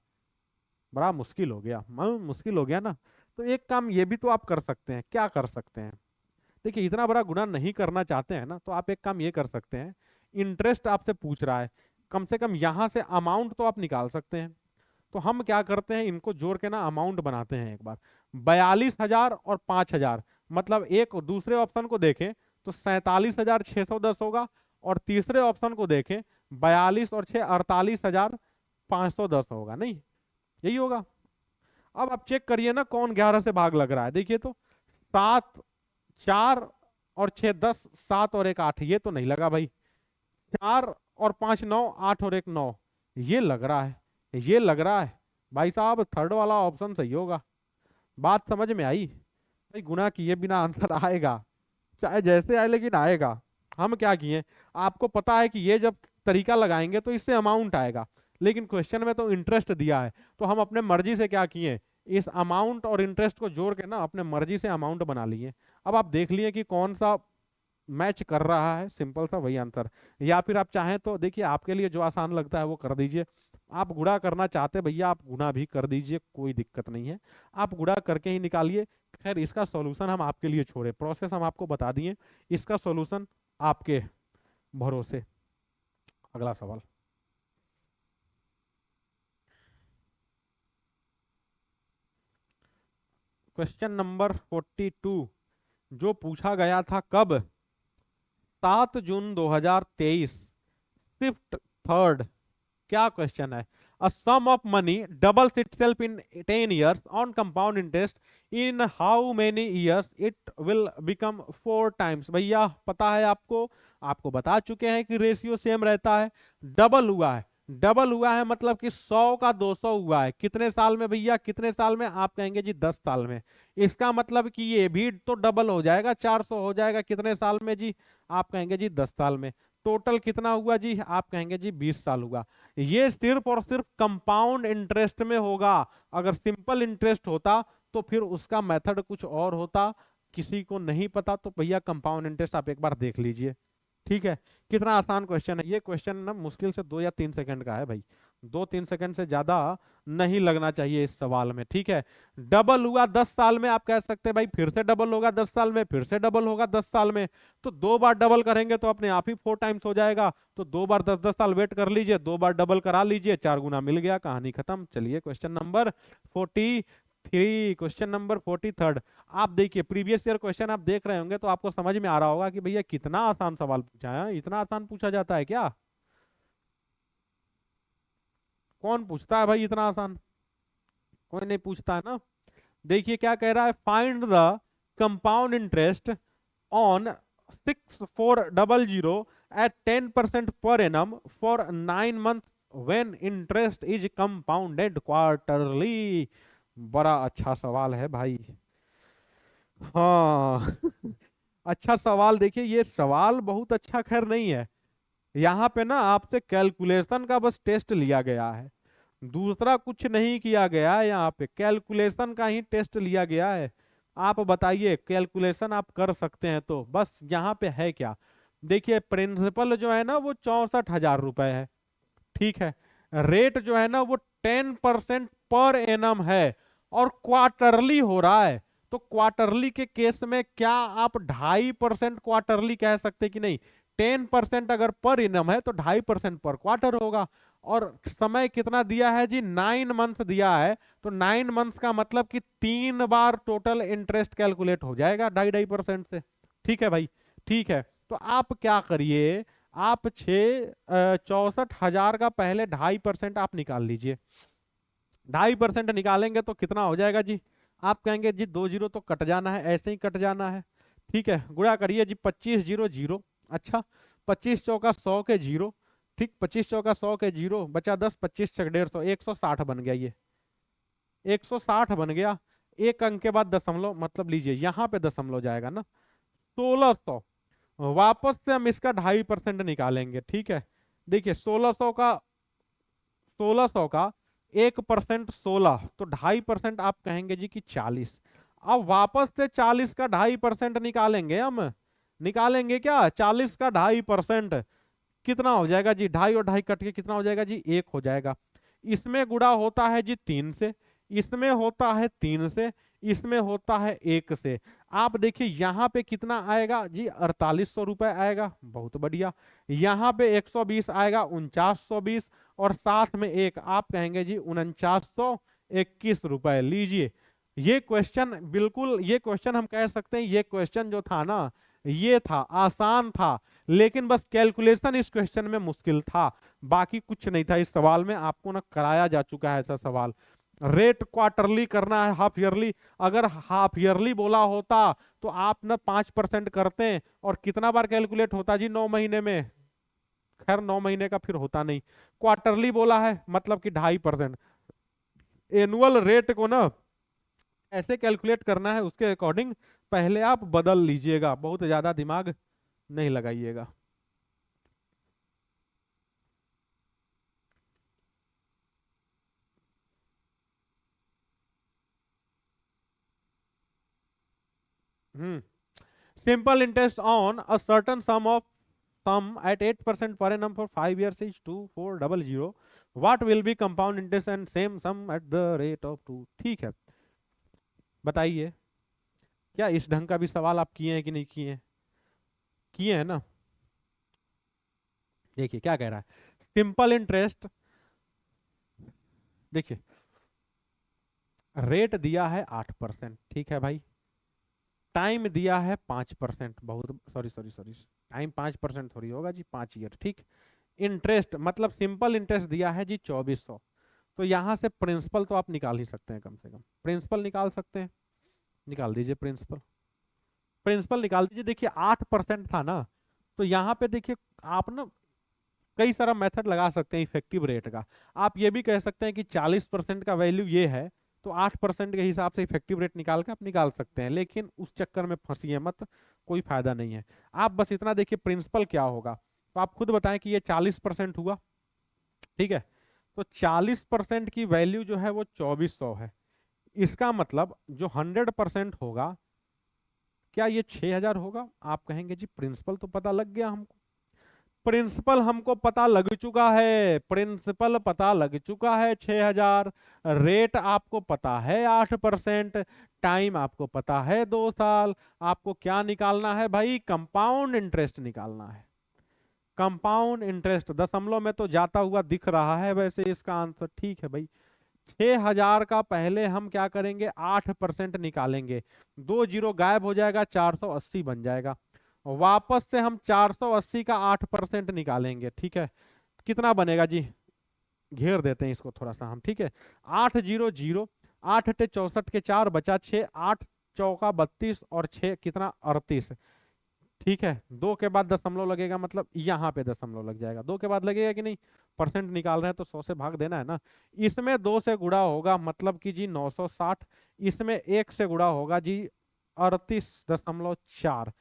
बड़ा मुश्किल हो गया, मुश्किल हो गया ना। तो एक काम ये भी तो आप कर सकते हैं, क्या कर सकते हैं, देखिए इतना बड़ा गुना नहीं करना चाहते हैं ना तो आप एक काम ये कर सकते हैं, इंटरेस्ट आपसे पूछ रहा है, कम से कम यहां से अमाउंट तो आप निकाल सकते हैं। तो हम क्या करते हैं, इनको जोड़ के ना अमाउंट बनाते हैं एक बार, 42,000 और 5,000, मतलब एक दूसरे ऑप्शन को देखें तो 47,610 होगा, और तीसरे ऑप्शन को देखें 42 और 6 48,510 होगा, नहीं यही होगा। अब आप चेक करिए ना कौन 11 से भाग लग रहा है, देखिए तो 7 4 और 6 10, 7 और 1 8, ये तो नहीं लगा भाई, 4 और 5 9, 8 और 1 9, ये लग रहा है, ये लग रहा है भाई साहब, थर्ड वाला ऑप्शन सही होगा। बात समझ में आई भाई, गुना किए बिना आंसर आएगा, चाहे जैसे आए लेकिन आएगा। हम क्या किए, आपको पता है कि ये जब तरीका लगाएंगे तो इससे अमाउंट आएगा, लेकिन क्वेश्चन में तो इंटरेस्ट दिया है, तो हम अपने मर्जी से क्या किए, इस अमाउंट और इंटरेस्ट को जोड़ के ना अपने मर्जी से अमाउंट बना लिए। अब आप देख लिए कि कौन सा मैच कर रहा है, सिंपल सा वही आंसर। या फिर आप चाहें तो देखिए आपके लिए जो आसान लगता है वो कर दीजिए, आप गुणा करना चाहते भैया आप गुणा भी कर दीजिए, कोई दिक्कत नहीं है, आप गुणा करके ही निकालिए। खैर इसका सॉल्यूशन हम आपके लिए छोड़े, प्रोसेस हम आपको बता दिए, इसका सॉल्यूशन आपके भरोसे। अगला सवाल, क्वेश्चन नंबर 42, जो पूछा गया था कब, 7 जून 2023, शिफ्ट थर्ड। क्या क्वेश्चन है, a sum of money doubles itself in 10 years on compound interest, in how many years it will become 4 times। भैया पता है आपको, आपको बता चुके हैं कि रेशियो सेम रहता है, डबल हुआ है, डबल हुआ है मतलब कि 100 का 200 हुआ है, कितने साल में भैया, कितने साल में, आप कहेंगे जी 10 साल में। इसका मतलब कि ये भी तो डबल हो जाएगा, 400 हो जाएगा कितने साल में जी, आप कहेंगे जी 10 साल में। टोटल कितना हुआ जी, आप कहेंगे जी 20 साल हुआ। ये सिर्फ और सिर्फ कंपाउंड इंटरेस्ट में होगा, अगर सिंपल इंटरेस्ट होता तो फिर उसका मेथड कुछ और होता, किसी को नहीं पता तो भैया कंपाउंड इंटरेस्ट आप एक बार देख लीजिए। ठीक है, कितना आसान क्वेश्चन है ये, क्वेश्चन ना मुश्किल से 2 या 3 सेकंड का है भाई, 2-3 सेकंड से ज्यादा नहीं लगना चाहिए इस सवाल में। ठीक है, डबल हुआ 10 साल में, आप कह सकते हैं भाई फिर से डबल होगा 10 साल में, फिर से डबल होगा 10 साल में, तो 2 बार डबल करेंगे तो अपने आप ही 4 टाइम्स हो जाएगा, तो 2 बार 10-10 साल वेट कर लीजिए, 2 बार डबल करा लीजिए, 4 गुना मिल गया, कहानी खत्म। चलिए क्वेश्चन नंबर 43, क्वेश्चन नंबर 43, आप देखिए प्रीवियस ईयर क्वेश्चन आप देख रहे होंगे तो आपको समझ में आ रहा होगा कि भैया कितना आसान सवाल पूछा है, इतना आसान पूछा जाता है क्या, कौन पूछता है भाई इतना आसान, कोई नहीं पूछता है ना। देखिए क्या कह रहा है, find the compound interest on 6400 at 10% per annum for 9 months when interest is compounded quarterly. बड़ा अच्छा सवाल है भाई। हाँ अच्छा सवाल। देखिए ये सवाल बहुत अच्छा खैर नहीं है। यहाँ पे ना आपसे कैलकुलेशन का बस टेस्ट लिया गया है, दूसरा कुछ नहीं किया गया है। यहाँ पे कैलकुलेशन का ही टेस्ट लिया गया है। आप बताइए कैलकुलेशन आप कर सकते हैं तो बस यहाँ पे है क्या। देखिए प्रिंसिपल जो है ना वो 64,000 रुपए है, ठीक है। रेट जो है ना वो 10% पर एनम है और क्वार्टरली हो रहा है। तो क्वार्टरली के केस में क्या आप 2.5% क्वार्टरली कह सकते कि नहीं। 10% अगर पर एनम है तो 2.5% पर क्वार्टर होगा। और समय कितना दिया है जी, 9 मंथ दिया है। तो 9 मंथ्स का मतलब कि 3 बार टोटल इंटरेस्ट कैलकुलेट हो जाएगा 2.5% से। ठीक है भाई, ठीक है। तो आप क्या करिए, आप 64,000 का पहले 2.5% आप निकाल लीजिए। 2.5% निकालेंगे तो कितना हो जाएगा जी। आप कहेंगे जी 2 जीरो तो कट जाना है, ऐसे ही कट जाना है। ठीक है, गुणा करिए जी 25 0 0। अच्छा, 25 चौका 100 के जीरो। ठीक, 25 चौका 100 के जीरो बचा 10, 25 चक 150, 160 बन गया ये। 160 बन गया। एक अंक के बाद दशमलव, मतलब लीजिए यहाँ पे दशमलव जाएगा ना। 1600। वापस से हम इसका 2.5% निकालेंगे। ठीक है, देखिए 1600 का 1% 16, तो 2.5% आप कहेंगे जी कि 40। अब वापस से 40 का 2.5% निकालेंगे हम। निकालेंगे क्या, 40 का 2.5% कितना हो जाएगा जी, 2.5 और 2.5 कट के कितना हो जाएगा जी, 1 हो जाएगा। इसमें गुणा होता है जी 3 से, इसमें होता है 3 से, इसमें होता है 1 से। आप देखिए यहाँ पे कितना आएगा जी, 4800 रुपए आएगा। बहुत बढ़िया। यहाँ पे 120 आएगा, 4920, और साथ में एक आप कहेंगे जी 4921 रुपए। लीजिए ये क्वेश्चन, बिल्कुल ये क्वेश्चन हम कह सकते हैं, ये क्वेश्चन जो था ना ये था आसान था, लेकिन बस कैलकुलेशन इस क्वेश्चन में मुश्किल था, बाकी कुछ नहीं था इस सवाल में। आपको ना कराया जा चुका है ऐसा सवाल। रेट क्वार्टरली करना है, हाफ ईयरली। अगर हाफ ईयरली बोला होता तो आप ना 5% करते और कितना बार कैलकुलेट होता जी, 9 महीने में। खैर 9 महीने का फिर होता नहीं। क्वार्टरली बोला है मतलब कि 2.5%। एनुअल रेट को ना ऐसे कैलकुलेट करना है, उसके अकॉर्डिंग पहले आप बदल लीजिएगा, बहुत ज्यादा दिमाग नहीं लगाइएगा। Hmm simple interest on a certain sum of sum at 8% per annum for 5 years is 2400। what will be compound interest and same sum at the rate of 2। ठीक है, बताइए क्या इस ढंग का भी सवाल आप किए हैं कि नहीं किए हैं। किए हैं ना। देखिए क्या कह रहा है, सिंपल इंटरेस्ट। देखिए रेट दिया है 8%, ठीक है भाई। टाइम दिया है 5%, बहुत सॉरी सॉरी सॉरी, टाइम 5% थोड़ी होगा जी, 5 ईयर। ठीक, इंटरेस्ट मतलब सिंपल इंटरेस्ट दिया है जी 2400। तो यहां से प्रिंसिपल तो आप निकाल ही सकते हैं, कम से कम प्रिंसिपल निकाल सकते हैं। निकाल दीजिए प्रिंसिपल। प्रिंसिपल निकाल दीजिए। देखिए 8% था ना, तो यहाँ पे देखिए आप ना कई सारा मेथड लगा सकते हैं इफेक्टिव रेट का। आप ये भी कह सकते हैं कि 40% का वैल्यू ये है, तो 8% के हिसाब से इफेक्टिव रेट निकाल के आप निकाल सकते हैं, लेकिन उस चक्कर में फंसिए मत, कोई फायदा नहीं है। आप बस इतना देखिए प्रिंसिपल क्या होगा। तो आप खुद बताएं कि ये 40% हुआ, ठीक है। तो 40% की वैल्यू जो है वो 2400 है। इसका मतलब जो 100% होगा, क्या ये 6000 होगा। आप कहेंगे जी प्रिंसिपल तो पता लग गया हमको। प्रिंसिपल हमको पता लग चुका है, प्रिंसिपल पता लग चुका है 6000। रेट आपको पता है 8%। टाइम आपको पता है 2 साल। आपको क्या निकालना है भाई, कंपाउंड इंटरेस्ट निकालना है। कंपाउंड इंटरेस्ट दशमलव में तो जाता हुआ दिख रहा है वैसे इसका आंसर। ठीक है भाई, 6000 का पहले हम क्या करेंगे, 8% निकालेंगे। 2 जीरो गायब हो जाएगा, 480 बन जाएगा। वापस से हम 480 का 8% निकालेंगे। ठीक है, कितना बनेगा जी, घेर देते हैं इसको थोड़ा सा हम। ठीक है, 800, 8 × 8 = 64 के 4 बचा 6, 8 चौका 32 और 6 कितना 38। ठीक है, 2 के बाद दशमलव लगेगा, मतलब यहाँ पे दशमलव लग जाएगा। 2 के बाद लगेगा कि नहीं, परसेंट निकाल रहे हैं तो 100 से भाग देना है ना। इसमें 2 से गुणा होगा मतलब कि जी 960। इसमें 1 से गुणा होगा जी 38.4।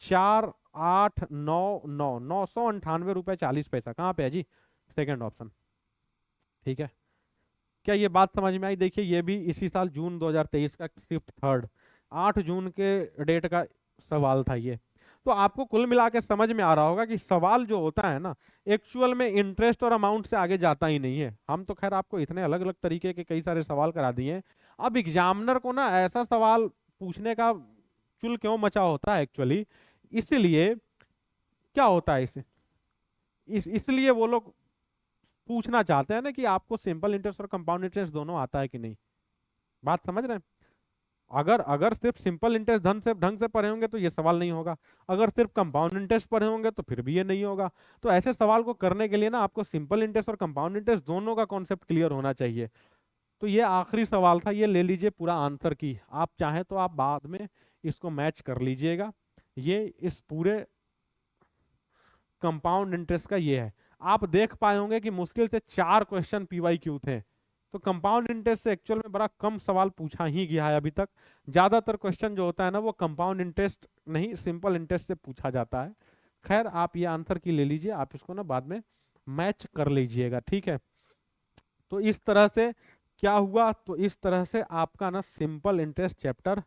4899 998 रुपये 40 पैसा कहाँ पे है जी, सेकंड ऑप्शन। ठीक है, क्या ये बात समझ में आई? देखिए ये भी इसी साल जून 2023 का शिफ्ट थर्ड, 8 जून के डेट का सवाल था ये। तो आपको कुल मिला के समझ में आ रहा होगा कि सवाल जो होता है ना, एक्चुअल में इंटरेस्ट और अमाउंट से आगे जाता ही नहीं है। हम तो खैर आपको इतने अलग अलग तरीके के कई सारे सवाल करा दिए हैं। अब एग्जामिनर को ना ऐसा सवाल पूछने का चुल क्यों मचा होता है एक्चुअली, इसलिए क्या होता है इसलिए वो लोग पूछना चाहते हैं ना कि आपको सिंपल इंटरेस्ट और कंपाउंड इंटरेस्ट दोनों आता है कि नहीं। बात समझ रहे हैं? अगर अगर सिर्फ सिंपल इंटरेस्ट ढंग से पढ़े होंगे तो ये सवाल नहीं होगा। अगर सिर्फ कंपाउंड इंटरेस्ट पढ़े होंगे तो फिर भी ये नहीं होगा। तो ऐसे सवाल को करने के लिए ना आपको सिंपल इंटरेस्ट और कंपाउंड इंटरेस्ट दोनों का कॉन्सेप्ट क्लियर होना चाहिए। तो ये आखिरी सवाल था, ये ले लीजिए पूरा आंसर की। आप चाहें तो आप बाद में इसको मैच कर लीजिएगा। ये इस पूरे कंपाउंड इंटरेस्ट का ये है। आप देख पाए होंगे कि मुश्किल से 4 क्वेश्चन पीवाईक्यू थे। तो कंपाउंड इंटरेस्ट से एक्चुअल में बड़ा कम सवाल पूछा ही गया है अभी तक। ज्यादातर क्वेश्चन जो होता है ना वो कंपाउंड इंटरेस्ट नहीं, सिंपल इंटरेस्ट से पूछा जाता है। खैर आप ये आंसर की ले लीजिए, आप इसको ना बाद में मैच कर लीजिएगा। ठीक है, तो इस तरह से क्या हुआ, तो इस तरह से आपका ना सिंपल इंटरेस्ट चैप्टर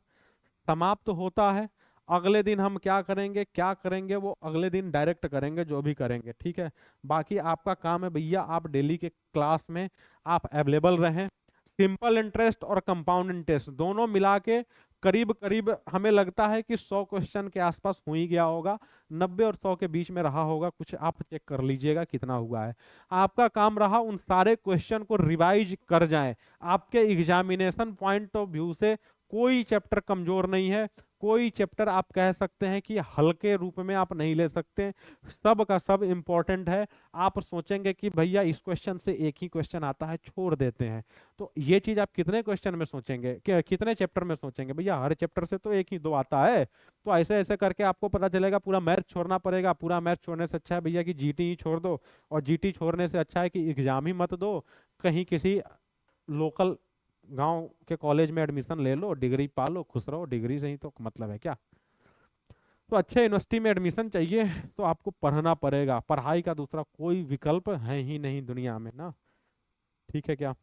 समाप्त होता है। अगले दिन हम क्या करेंगे वो अगले दिन डायरेक्ट करेंगे, जो भी करेंगे। ठीक है, बाकी आपका काम है भैया, आप डेली के क्लास में आप अवेलेबल रहें। सिंपल इंटरेस्ट और कंपाउंड इंटरेस्ट दोनों मिला के करीब करीब हमें लगता है कि 100 क्वेश्चन के आसपास हो ही गया होगा। 90 और 100 के बीच में रहा होगा कुछ, आप चेक कर लीजिएगा कितना हुआ है। आपका काम रहा उन सारे क्वेश्चन को रिवाइज कर जाएं। आपके एग्जामिनेशन पॉइंट ऑफ व्यू से कोई चैप्टर कमजोर नहीं है, कोई चैप्टर आप कह सकते हैं कि हल्के रूप में आप नहीं ले सकते। सब का सब इंपॉर्टेंट है। आप सोचेंगे कि भैया इस क्वेश्चन से एक ही क्वेश्चन आता है, छोड़ देते हैं, तो ये चीज आप कितने क्वेश्चन में सोचेंगे, कितने चैप्टर में सोचेंगे? भैया हर चैप्टर से तो एक ही दो आता है। तो ऐसे ऐसे करके आपको पता चलेगा पूरा मैथ छोड़ना पड़ेगा। पूरा मैथ छोड़ने से अच्छा है भैया कि जीटी ही छोड़ दो, और जीटी छोड़ने से अच्छा है कि एग्जाम ही मत दो, कहीं किसी लोकल गांव के कॉलेज में एडमिशन ले लो, डिग्री पा लो, खुश रहो। डिग्री से ही तो मतलब है क्या? तो अच्छे यूनिवर्सिटी में एडमिशन चाहिए तो आपको पढ़ना पड़ेगा। पढ़ाई का दूसरा कोई विकल्प है ही नहीं दुनिया में ना। ठीक है क्या?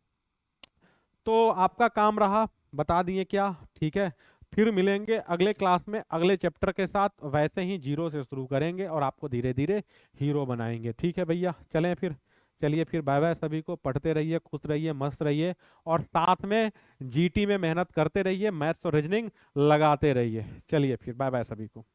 तो आपका काम रहा, बता दिए क्या। ठीक है, फिर मिलेंगे अगले क्लास में अगले चैप्टर के साथ। वैसे ही जीरो से शुरू करेंगे और आपको धीरे धीरे हीरो बनाएंगे। ठीक है भैया, चलें फिर। चलिए फिर, बाय बाय सभी को। पढ़ते रहिए, खुश रहिए, मस्त रहिए, और साथ में जीटी में मेहनत करते रहिए, मैथ्स और रीजनिंग लगाते रहिए। चलिए फिर, बाय बाय सभी को।